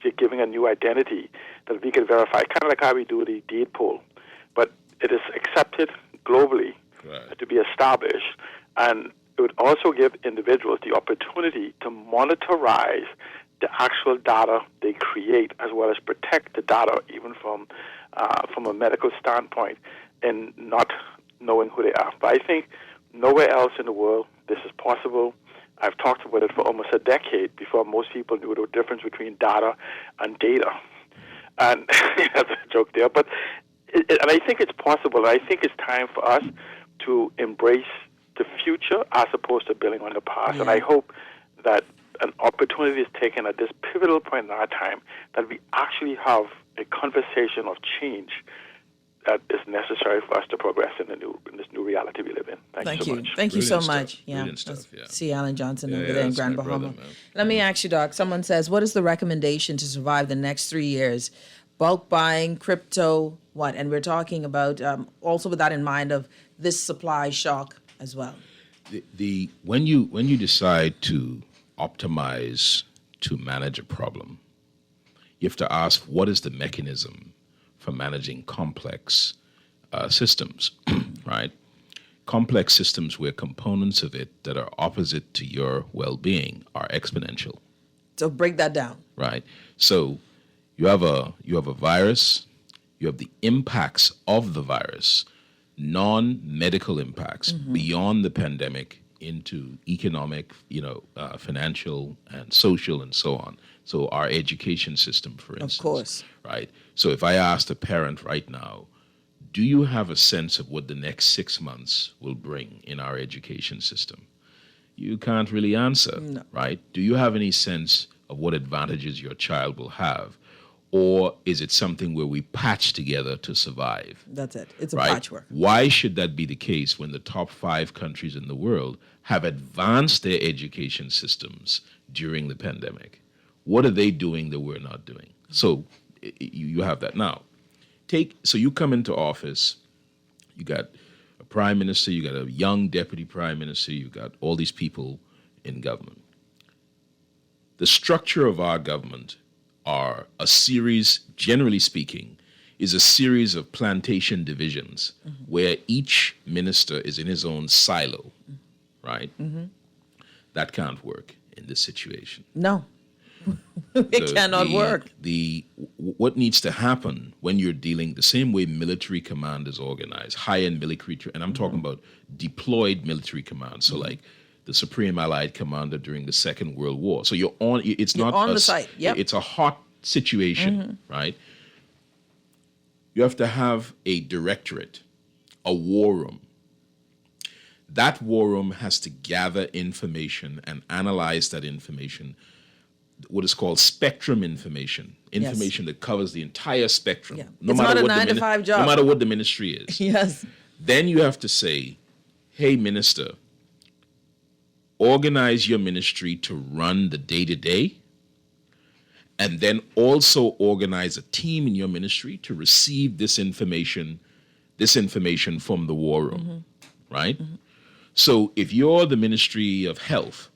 you're giving a new identity that we can verify, kind of like how we do the deed poll, but it is accepted globally to be established, and it would also give individuals the opportunity to monitorize the actual data they create, as well as protect the data, even from a medical standpoint, and not knowing who they are. But I think nowhere else in the world this is possible. I've talked about it for almost a decade before most people knew the difference between data and data. And that's a joke there. But and I think it's possible. I think it's time for us to embrace the future as opposed to building on the past. Yeah. And I hope that an opportunity is taken at this pivotal point in our time that we actually have a conversation of change that is necessary for us to progress in this new reality we live in. Thank you so much. Thank you so much. Stuff. Yeah. Brilliant stuff, yeah. See Alan Johnson over there in Grand Bahama. Brother, Let me ask you, Doc. Someone says, what is the recommendation to survive the next 3 years? Bulk buying, crypto, what? And we're talking about also with that in mind of this supply shock as well. When you decide to optimize to manage a problem, you have to ask, what is the mechanism for managing complex systems, right? Complex systems where components of it that are opposite to your well-being are exponential. So break that down. Right. So you have a virus, you have the impacts of the virus, non-medical impacts beyond the pandemic into economic, financial and social and so on. So our education system, for instance. Of course. Right. So if I asked a parent right now, do you have a sense of what the next 6 months will bring in our education system? You can't really answer, right? Do you have any sense of what advantages your child will have? Or is it something where we patch together to survive? That's it. It's a right? patchwork. Why should that be the case when the top 5 countries in the world have advanced their education systems during the pandemic? What are they doing that we're not doing? So you have that. Now, so you come into office, you got a prime minister, you got a young deputy prime minister, you got all these people in government. The structure of our government are a series, generally speaking, is a series of plantation divisions where each minister is in his own silo, right? That can't work in this situation. No. It cannot work. What needs to happen when you're dealing the same way military command is organized, high-end military, and I'm talking about deployed military command. So like the Supreme Allied Commander during the Second World War. So you're on. It's not on the site. Yep. It's a hot situation, right? You have to have a directorate, a war room. That war room has to gather information and analyze that information, what is called spectrum information that covers the entire spectrum. Yeah. It's not a 9-to-5 job. No matter what the ministry is. Yes. Then you have to say, hey, minister, organize your ministry to run the day-to-day, and then also organize a team in your ministry to receive this information from the war room, right? So if you're the Ministry of Health,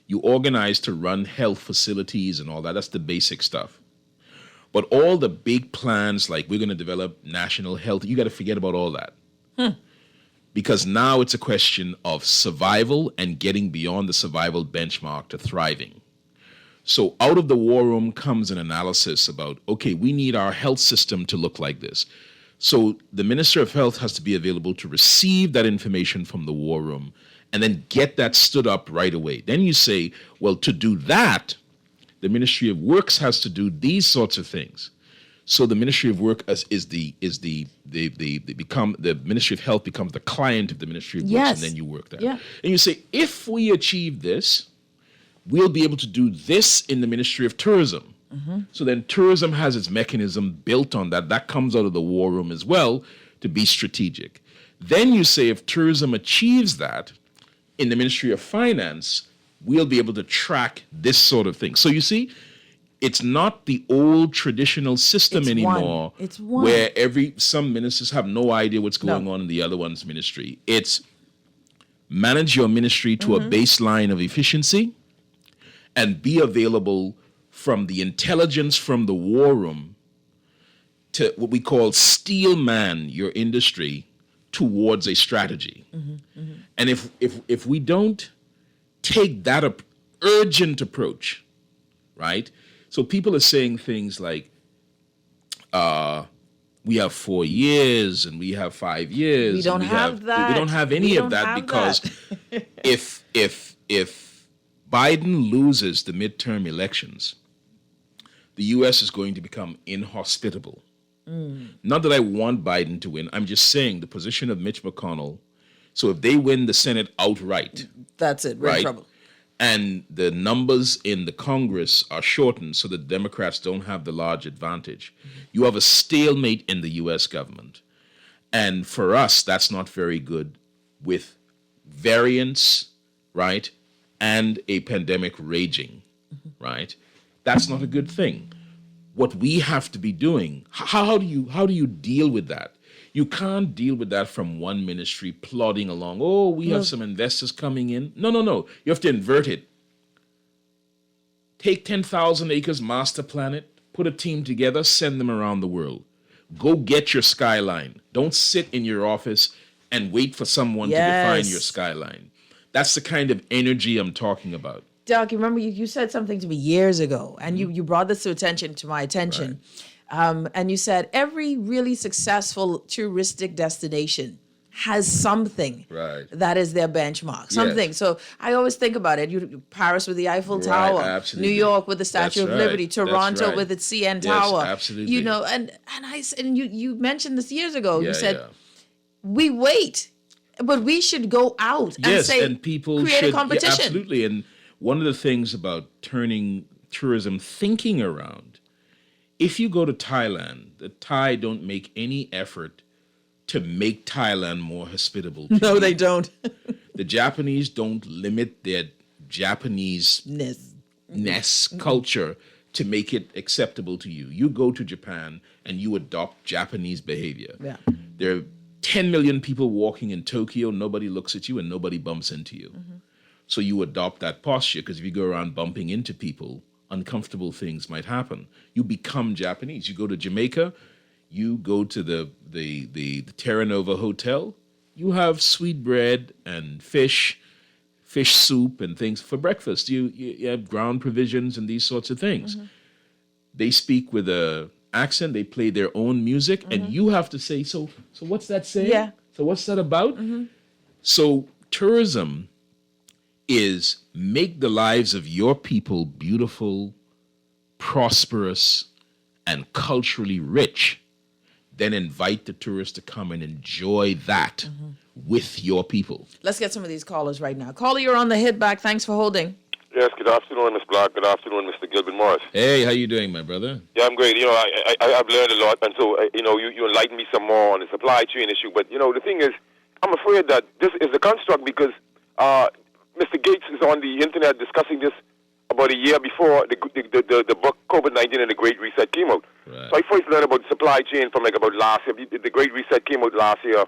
you organize to run health facilities and all that. That's the basic stuff. But all the big plans, like we're going to develop national health, you got to forget about all that. Because now it's a question of survival and getting beyond the survival benchmark to thriving. So out of the war room comes an analysis about, okay, we need our health system to look like this. So the Minister of Health has to be available to receive that information from the war room and then get that stood up right away. Then you say, well, to do that, the Ministry of Works has to do these sorts of things. So the Ministry of Work the Ministry of Health becomes the client of the Ministry of Works, and then you work that. Yeah. And you say, if we achieve this, we'll be able to do this in the Ministry of Tourism. So then tourism has its mechanism built on that. That comes out of the war room as well to be strategic. Then you say if tourism achieves that in the Ministry of Finance, we'll be able to track this sort of thing. So you see, it's not the old traditional system anymore. It's one. Where some ministers have no idea what's going on in the other one's ministry. It's manage your ministry to a baseline of efficiency and be available from the intelligence from the war room to what we call steel man your industry towards a strategy. And if we don't take that urgent approach, right? So people are saying things like, we have 4 years and we have 5 years. We don't have that. We don't have any of that because if Biden loses the midterm elections, the U.S. is going to become inhospitable. Not that I want Biden to win. I'm just saying the position of Mitch McConnell. So if they win the Senate outright, that's it. We're in trouble. And the numbers in the Congress are shortened so that Democrats don't have the large advantage. You have a stalemate in the U.S. government. And for us, that's not very good with variants, right? And a pandemic raging, right? That's not a good thing. What we have to be doing, how do you deal with that? You can't deal with that from one ministry plodding along. Oh, we have some investors coming in. No. You have to invert it. Take 10,000 acres, master plan it, put a team together, send them around the world. Go get your skyline. Don't sit in your office and wait for someone to define your skyline. That's the kind of energy I'm talking about. Doc, you remember you said something to me years ago, and you brought this to my attention. Right. And you said every really successful touristic destination has something that is their benchmark. Something. Yes. So I always think about it. Paris with the Eiffel Tower, absolutely. New York with the Statue of Liberty, Toronto with its CN Tower. Absolutely. You know, and you mentioned this years ago. You said we wait, but we should go out and say and people create should, a competition. Yeah, absolutely. And one of the things about turning tourism thinking around, if you go to Thailand, the Thai don't make any effort to make Thailand more hospitable. No, they don't. The Japanese don't limit their Japanese-ness culture to make it acceptable to you. You go to Japan and you adopt Japanese behavior. Yeah. There are 10 million people walking in Tokyo. Nobody looks at you and nobody bumps into you. So you adopt that posture because if you go around bumping into people, uncomfortable things might happen. You become Japanese. You go to Jamaica, you go to the Terra Nova Hotel, you have sweet bread and fish soup and things for breakfast. You have ground provisions and these sorts of things. They speak with a accent, they play their own music, and you have to say, so what's that saying? Yeah. So what's that about? So tourism is make the lives of your people beautiful, prosperous, and culturally rich. Then invite the tourists to come and enjoy that with your people. Let's get some of these callers right now. Caller, you're on the hit back. Thanks for holding. Yes, good afternoon, Ms. Black. Good afternoon, Mr. Gilbert Morris. Hey, how you doing, my brother? Yeah, I'm great. You know, I've learned a lot, and so, you enlightened me some more on the supply chain issue. But, the thing is, I'm afraid that this is a construct because Mr. Gates is on the internet discussing this about a year before the book COVID-19 and the Great Reset came out. Right. So I first learned about supply chain from about last year. The Great Reset came out last year,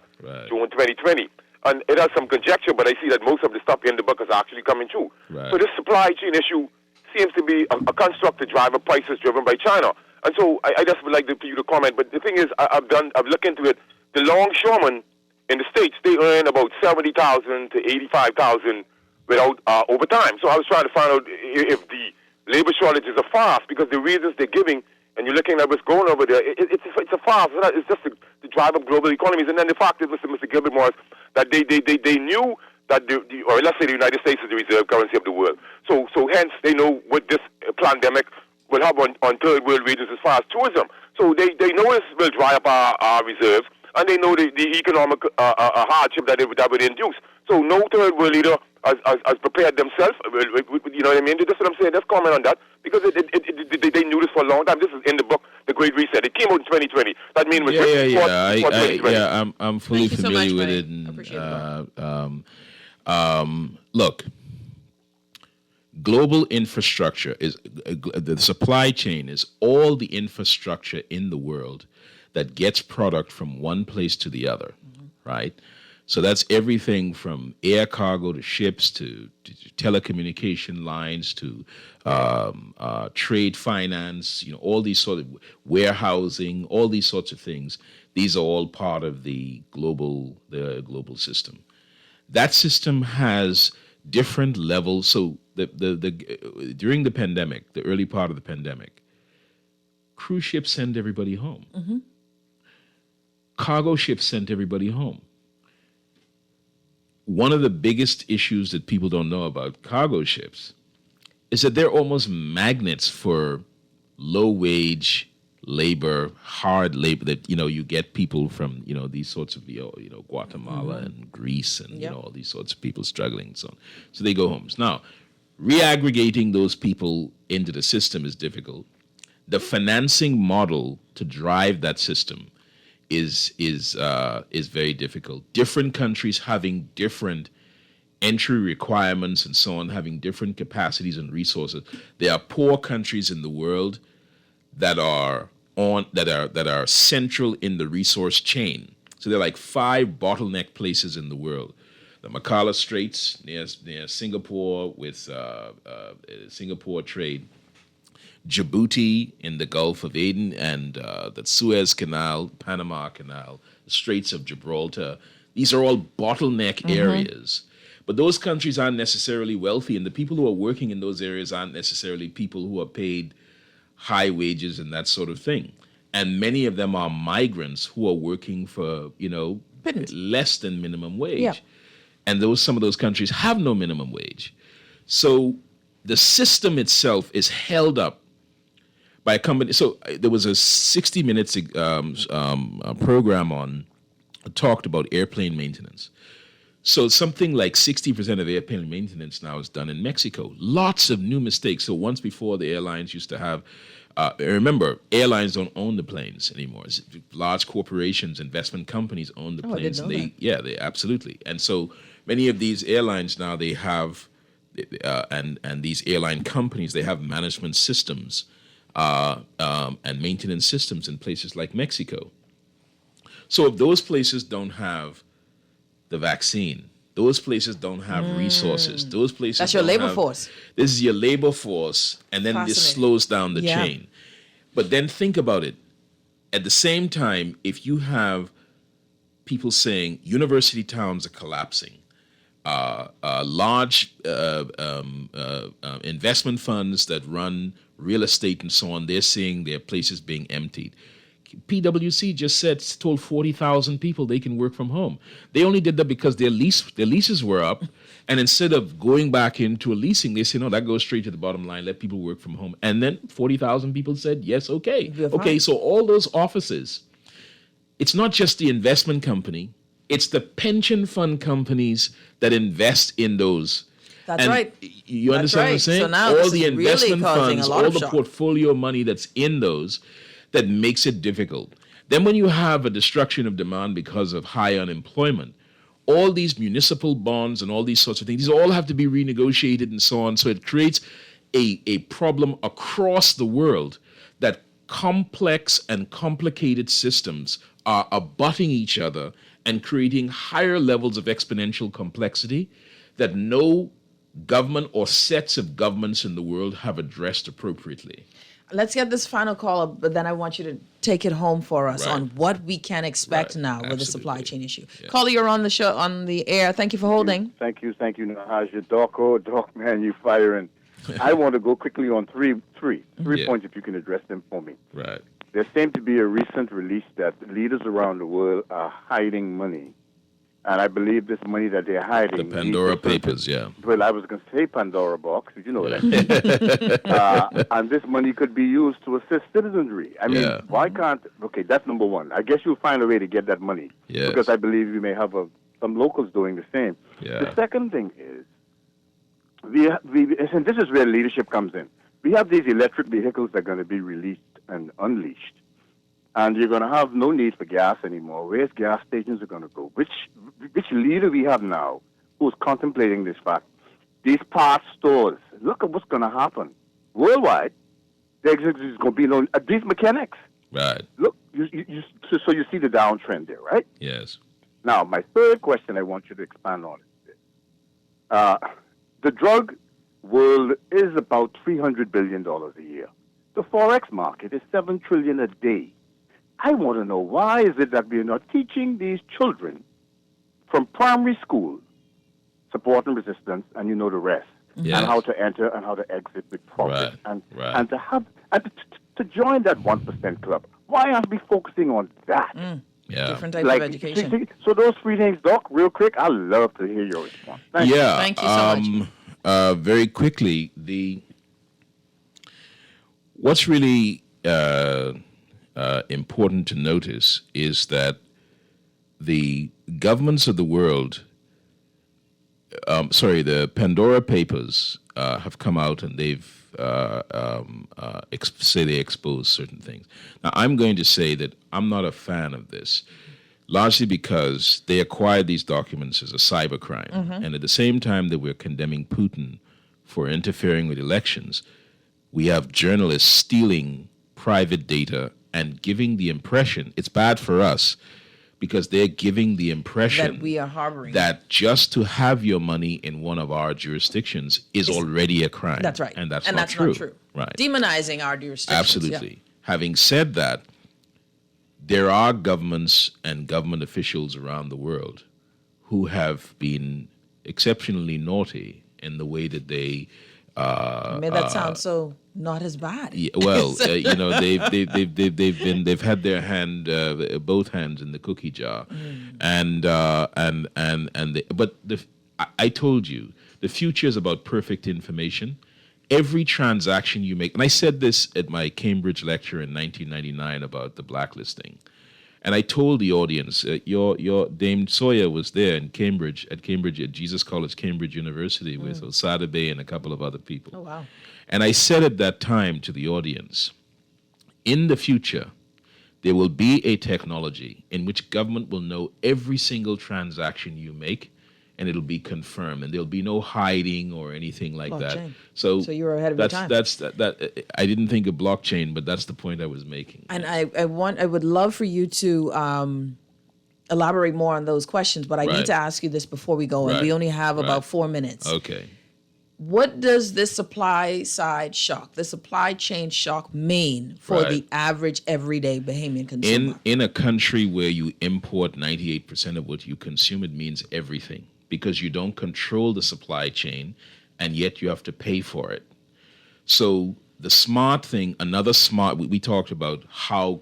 June 2020. And it has some conjecture, but I see that most of the stuff in the book is actually coming true. Right. So this supply chain issue seems to be a construct to drive up prices driven by China. And so I just would like for you to comment. But the thing is, I've looked into it. The longshoremen in the States, they earn about $70,000 to $85,000 without overtime. So I was trying to find out if the labor shortages are fast, because the reasons they're giving and you're looking at what's going over there, it's a farce. It's just to drive up global economies. And then the fact is, Mr. Gilbert Morris, that they knew that or let's say the United States is the reserve currency of the world. So hence they know what this pandemic will have on third world regions as far as tourism. So they know this will dry up our reserves, and they know the economic hardship that would induce. So no third world leader has prepared themselves. You know what I mean? That's what I'm saying. Let's comment on that, because they knew this for a long time. This is in the book, The Great Reset. It came out in 2020. That means I'm fully familiar with it. And, look, global infrastructure is the supply chain is all the infrastructure in the world that gets product from one place to the other, right? So that's everything from air cargo to ships to telecommunication lines to trade finance, all these sort of warehousing, all these sorts of things. These are all part of the global system. That system has different levels. So during the pandemic, the early part of the pandemic, cruise ships sent everybody home. Mm-hmm. Cargo ships sent everybody home. One of the biggest issues that people don't know about cargo ships is that they're almost magnets for low-wage labor, hard labor. That you get people from these sorts of Guatemala and Greece and all these sorts of people struggling and so on. So they go home. Now, reaggregating those people into the system is difficult. The financing model to drive that system is very difficult. Different countries having different entry requirements and so on, having different capacities and resources. There are poor countries in the world that are central in the resource chain. So there are like 5 bottleneck places in the world: the Macala Straits near Singapore with Singapore trade, Djibouti in the Gulf of Aden, and the Suez Canal, Panama Canal, the Straits of Gibraltar. These are all bottleneck areas. But those countries aren't necessarily wealthy, and the people who are working in those areas aren't necessarily people who are paid high wages and that sort of thing. And many of them are migrants who are working for, less than minimum wage. Yeah. And some of those countries have no minimum wage. So the system itself is held up by a company. So there was a 60 Minutes program talked about airplane maintenance. So something like 60% of airplane maintenance now is done in Mexico. Lots of new mistakes. So once before, the airlines used to have, remember, airlines don't own the planes anymore. It's large corporations, investment companies own the planes. I didn't know Yeah, they absolutely. And so many of these airlines now, they have, and these airline companies, they have management systems and maintenance systems in places like Mexico. So if those places don't have the vaccine, those places don't have resources. Those places That's your labor force. This is your labor force, and then this slows down the chain. But then think about it. At the same time, if you have people saying university towns are collapsing, large investment funds that run real estate and so on, they're seeing their places being emptied. PwC just told 40,000 people they can work from home. They only did that because their leases were up, and instead of going back into a leasing, they said, no, that goes straight to the bottom line, let people work from home. And then 40,000 people said, yes, okay. Okay, so all those offices, it's not just the investment company, it's the pension fund companies that invest in those. That's right. You understand what I'm saying? So now all the investment funds, all the shock. portfolio money that's in those, that makes it difficult. Then when you have a destruction of demand because of high unemployment, all these municipal bonds and all these sorts of things, these all have to be renegotiated and so on. So it creates a problem across the world that complex and complicated systems are abutting each other and creating higher levels of exponential complexity that no government or sets of governments in the world have addressed appropriately. Let's get this final call, but then I want you to take it home for us on what we can expect now with the supply chain issue. Yeah. Caller, you're on the show, on the air. Thank you for holding. Thank you, Nahaja. Doc, man, you firing. I want to go quickly on three Yeah. points if you can address them for me. Right. There seemed to be a recent release that leaders around the world are hiding money. And I believe this money that they're hiding... The Pandora Papers, yeah. Well, I was going to say Pandora box, you know what I mean. And this money could be used to assist citizenry. I mean, why can't... Okay, that's number one. I guess you'll find a way to get that money. Yes. Because I believe you may have some locals doing the same. Yeah. The second thing is, and this is where leadership comes in. We have these electric vehicles that are going to be released and unleashed. And you're going to have no need for gas anymore. Where's gas stations are going to go? Which leader we have now who's contemplating this fact? These parts stores, look at what's going to happen. Worldwide, there's going to be no... these mechanics. Right. Look, so you see the downtrend there, right? Yes. Now, my third question I want you to expand on is this. The drug world is about $300 billion a year. The Forex market is $7 trillion a day. I want to know, why is it that we're not teaching these children from primary school support and resistance, and you know the rest, and how to enter and how to exit with profit, and to have to join that 1% club? Why aren't we focusing on that? Yeah. Different type of education. So those three things, Doc, real quick, I'd love to hear your response. Thank you. Thank you so much. Very quickly, what's really important to notice is that the governments of the world, the Pandora Papers have come out and they've say they expose certain things. Now, I'm going to say that I'm not a fan of this, largely because they acquired these documents as a cybercrime. And at the same time that we're condemning Putin for interfering with elections, we have journalists stealing private data and giving the impression, it's bad for us, because they're giving the impression that we are harboring that just to have your money in one of our jurisdictions is already a crime. That's right. And that's not true. Right. Demonizing our jurisdictions. Absolutely. Yeah. Having said that, there are governments and government officials around the world who have been exceptionally naughty in the way that they made that sound so not as bad. Yeah, well, they've had their hand, both hands in the cookie jar, I told you the future is about perfect information. Every transaction you make, and I said this at my Cambridge lecture in 1999 about the blacklisting, and I told the audience, your Dame Sawyer was there at Cambridge at Jesus College, Cambridge University, with Osada Bey and a couple of other people. Oh, wow. And I said at that time to the audience, in the future, there will be a technology in which government will know every single transaction you make, and it'll be confirmed, and there'll be no hiding or anything like that. So you were ahead of your time. That I didn't think of blockchain, but that's the point I was making. And I would love for you to elaborate more on those questions, but I need to ask you this before we go, and we only have about 4 minutes. Okay. What does this supply side shock, the supply chain shock mean for the average everyday Bahamian consumer? In a country where you import 98% of what you consume, it means everything, because you don't control the supply chain, and yet you have to pay for it. So the smart thing, we talked about how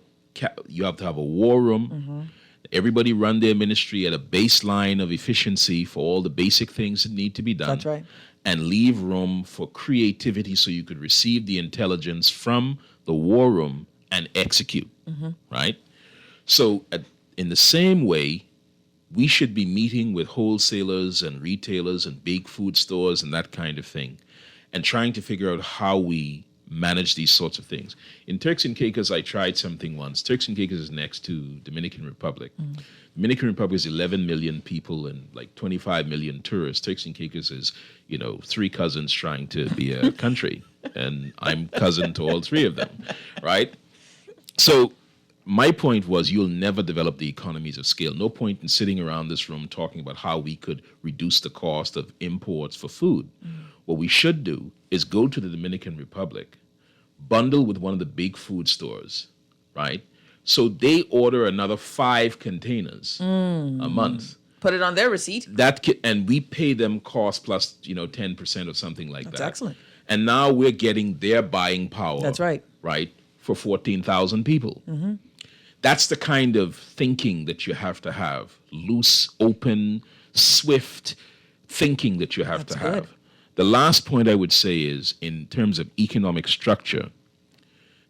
you have to have a war room. Everybody run their ministry at a baseline of efficiency for all the basic things that need to be done. That's right. And leave room for creativity so you could receive the intelligence from the war room and execute, right? So in the same way, we should be meeting with wholesalers and retailers and big food stores and that kind of thing, and trying to figure out how we manage these sorts of things. In Turks and Caicos, I tried something once. Turks and Caicos is next to Dominican Republic. Dominican Republic is 11 million people and like 25 million tourists. Turks and Caicos is, 3 cousins trying to be a country, and I'm cousin to all 3 of them, right? So my point was, you'll never develop the economies of scale. No point in sitting around this room talking about how we could reduce the cost of imports for food. What we should do is go to the Dominican Republic, bundle with one of the big food stores, right? So they order another 5 containers a month. Put it on their receipt. And we pay them cost plus, 10% or something like that. That's excellent. And now we're getting their buying power. That's right. Right? For 14,000 people. Mm-hmm. That's the kind of thinking that you have to have. Loose, open, swift thinking that you have to have. The last point I would say is, in terms of economic structure,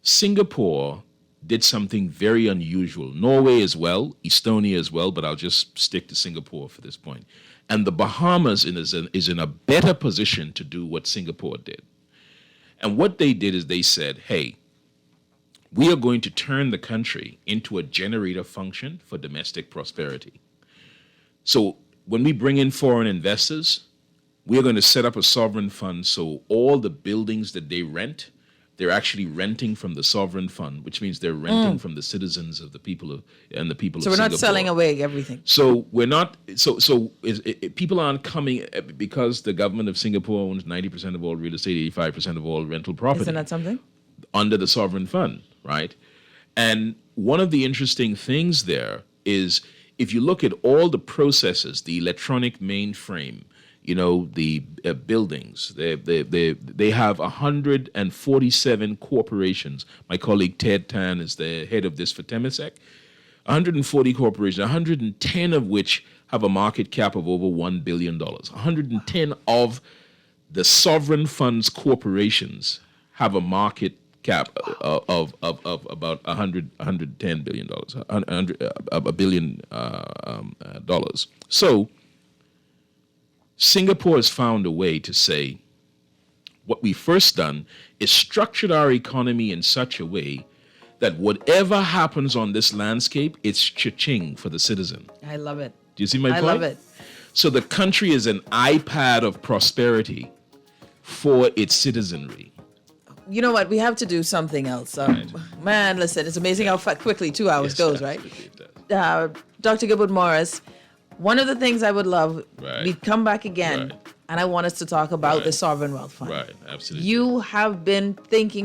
Singapore did something very unusual. Norway as well, Estonia as well, but I'll just stick to Singapore for this point. And the Bahamas is in a better position to do what Singapore did. And what they did is they said, hey, we are going to turn the country into a generator function for domestic prosperity. So when we bring in foreign investors, we're going to set up a sovereign fund so all the buildings that they rent, they're actually renting from the sovereign fund, which means they're renting from the citizens of the people of and the people So of we're Singapore. not selling away everything. So we're not. People aren't coming because the government of Singapore owns 90% of all real estate, 85% of all rental property. Isn't that something? Under the sovereign fund, right? And one of the interesting things there is if you look at all the processes, the electronic mainframe, the buildings, they have 147 corporations. My colleague Ted Tan is the head of this for Temasek. 140 corporations, 110 of which have a market cap of over $1 billion. 110 of the sovereign funds corporations have a market cap of about $110 billion, $1 billion dollars. So Singapore has found a way to say, what we first done is structured our economy in such a way that whatever happens on this landscape, it's cha-ching for the citizen. I love it. Do you see my point? I love it. So the country is an iPad of prosperity for its citizenry. You know what? We have to do something else. Man, listen, it's amazing how quickly 2 hours goes, right? Dr. Gilbert Morris, one of the things I would love, we'd come back again, and I want us to talk about the Sovereign Wealth Fund. Right, absolutely. You have been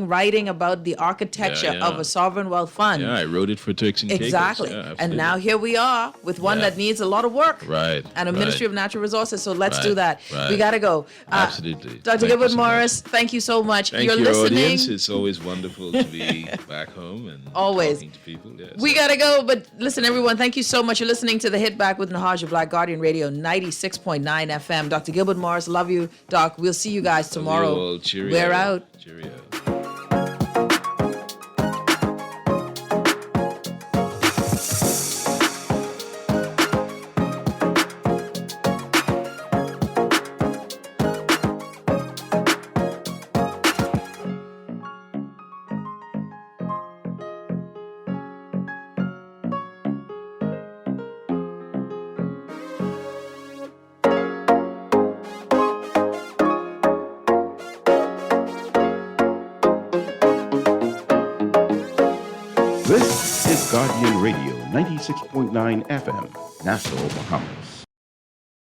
writing about the architecture of a Sovereign Wealth Fund. Yeah, I wrote it for Turks and Caicos. Exactly. Yeah, and now here we are with one that needs a lot of work. Right. And a Ministry of Natural Resources. So let's do that. Right. We got to go. Absolutely. Dr. Gilbert Morris, thank you so much. Thank You're you, listening. audience. It's always wonderful to be back home and talking to people. Yeah, We got to go. But listen, everyone, thank you so much. You're listening to The Hit Back with Nahaja, Black Guardian Radio 96.9 FM. Dr. Gilbert Morris, love you, Doc. We'll see you guys tomorrow. Love you all. Cheerio. We're out. Cheerio. This is Guardian Radio 96.9 FM, Nassau, Bahamas.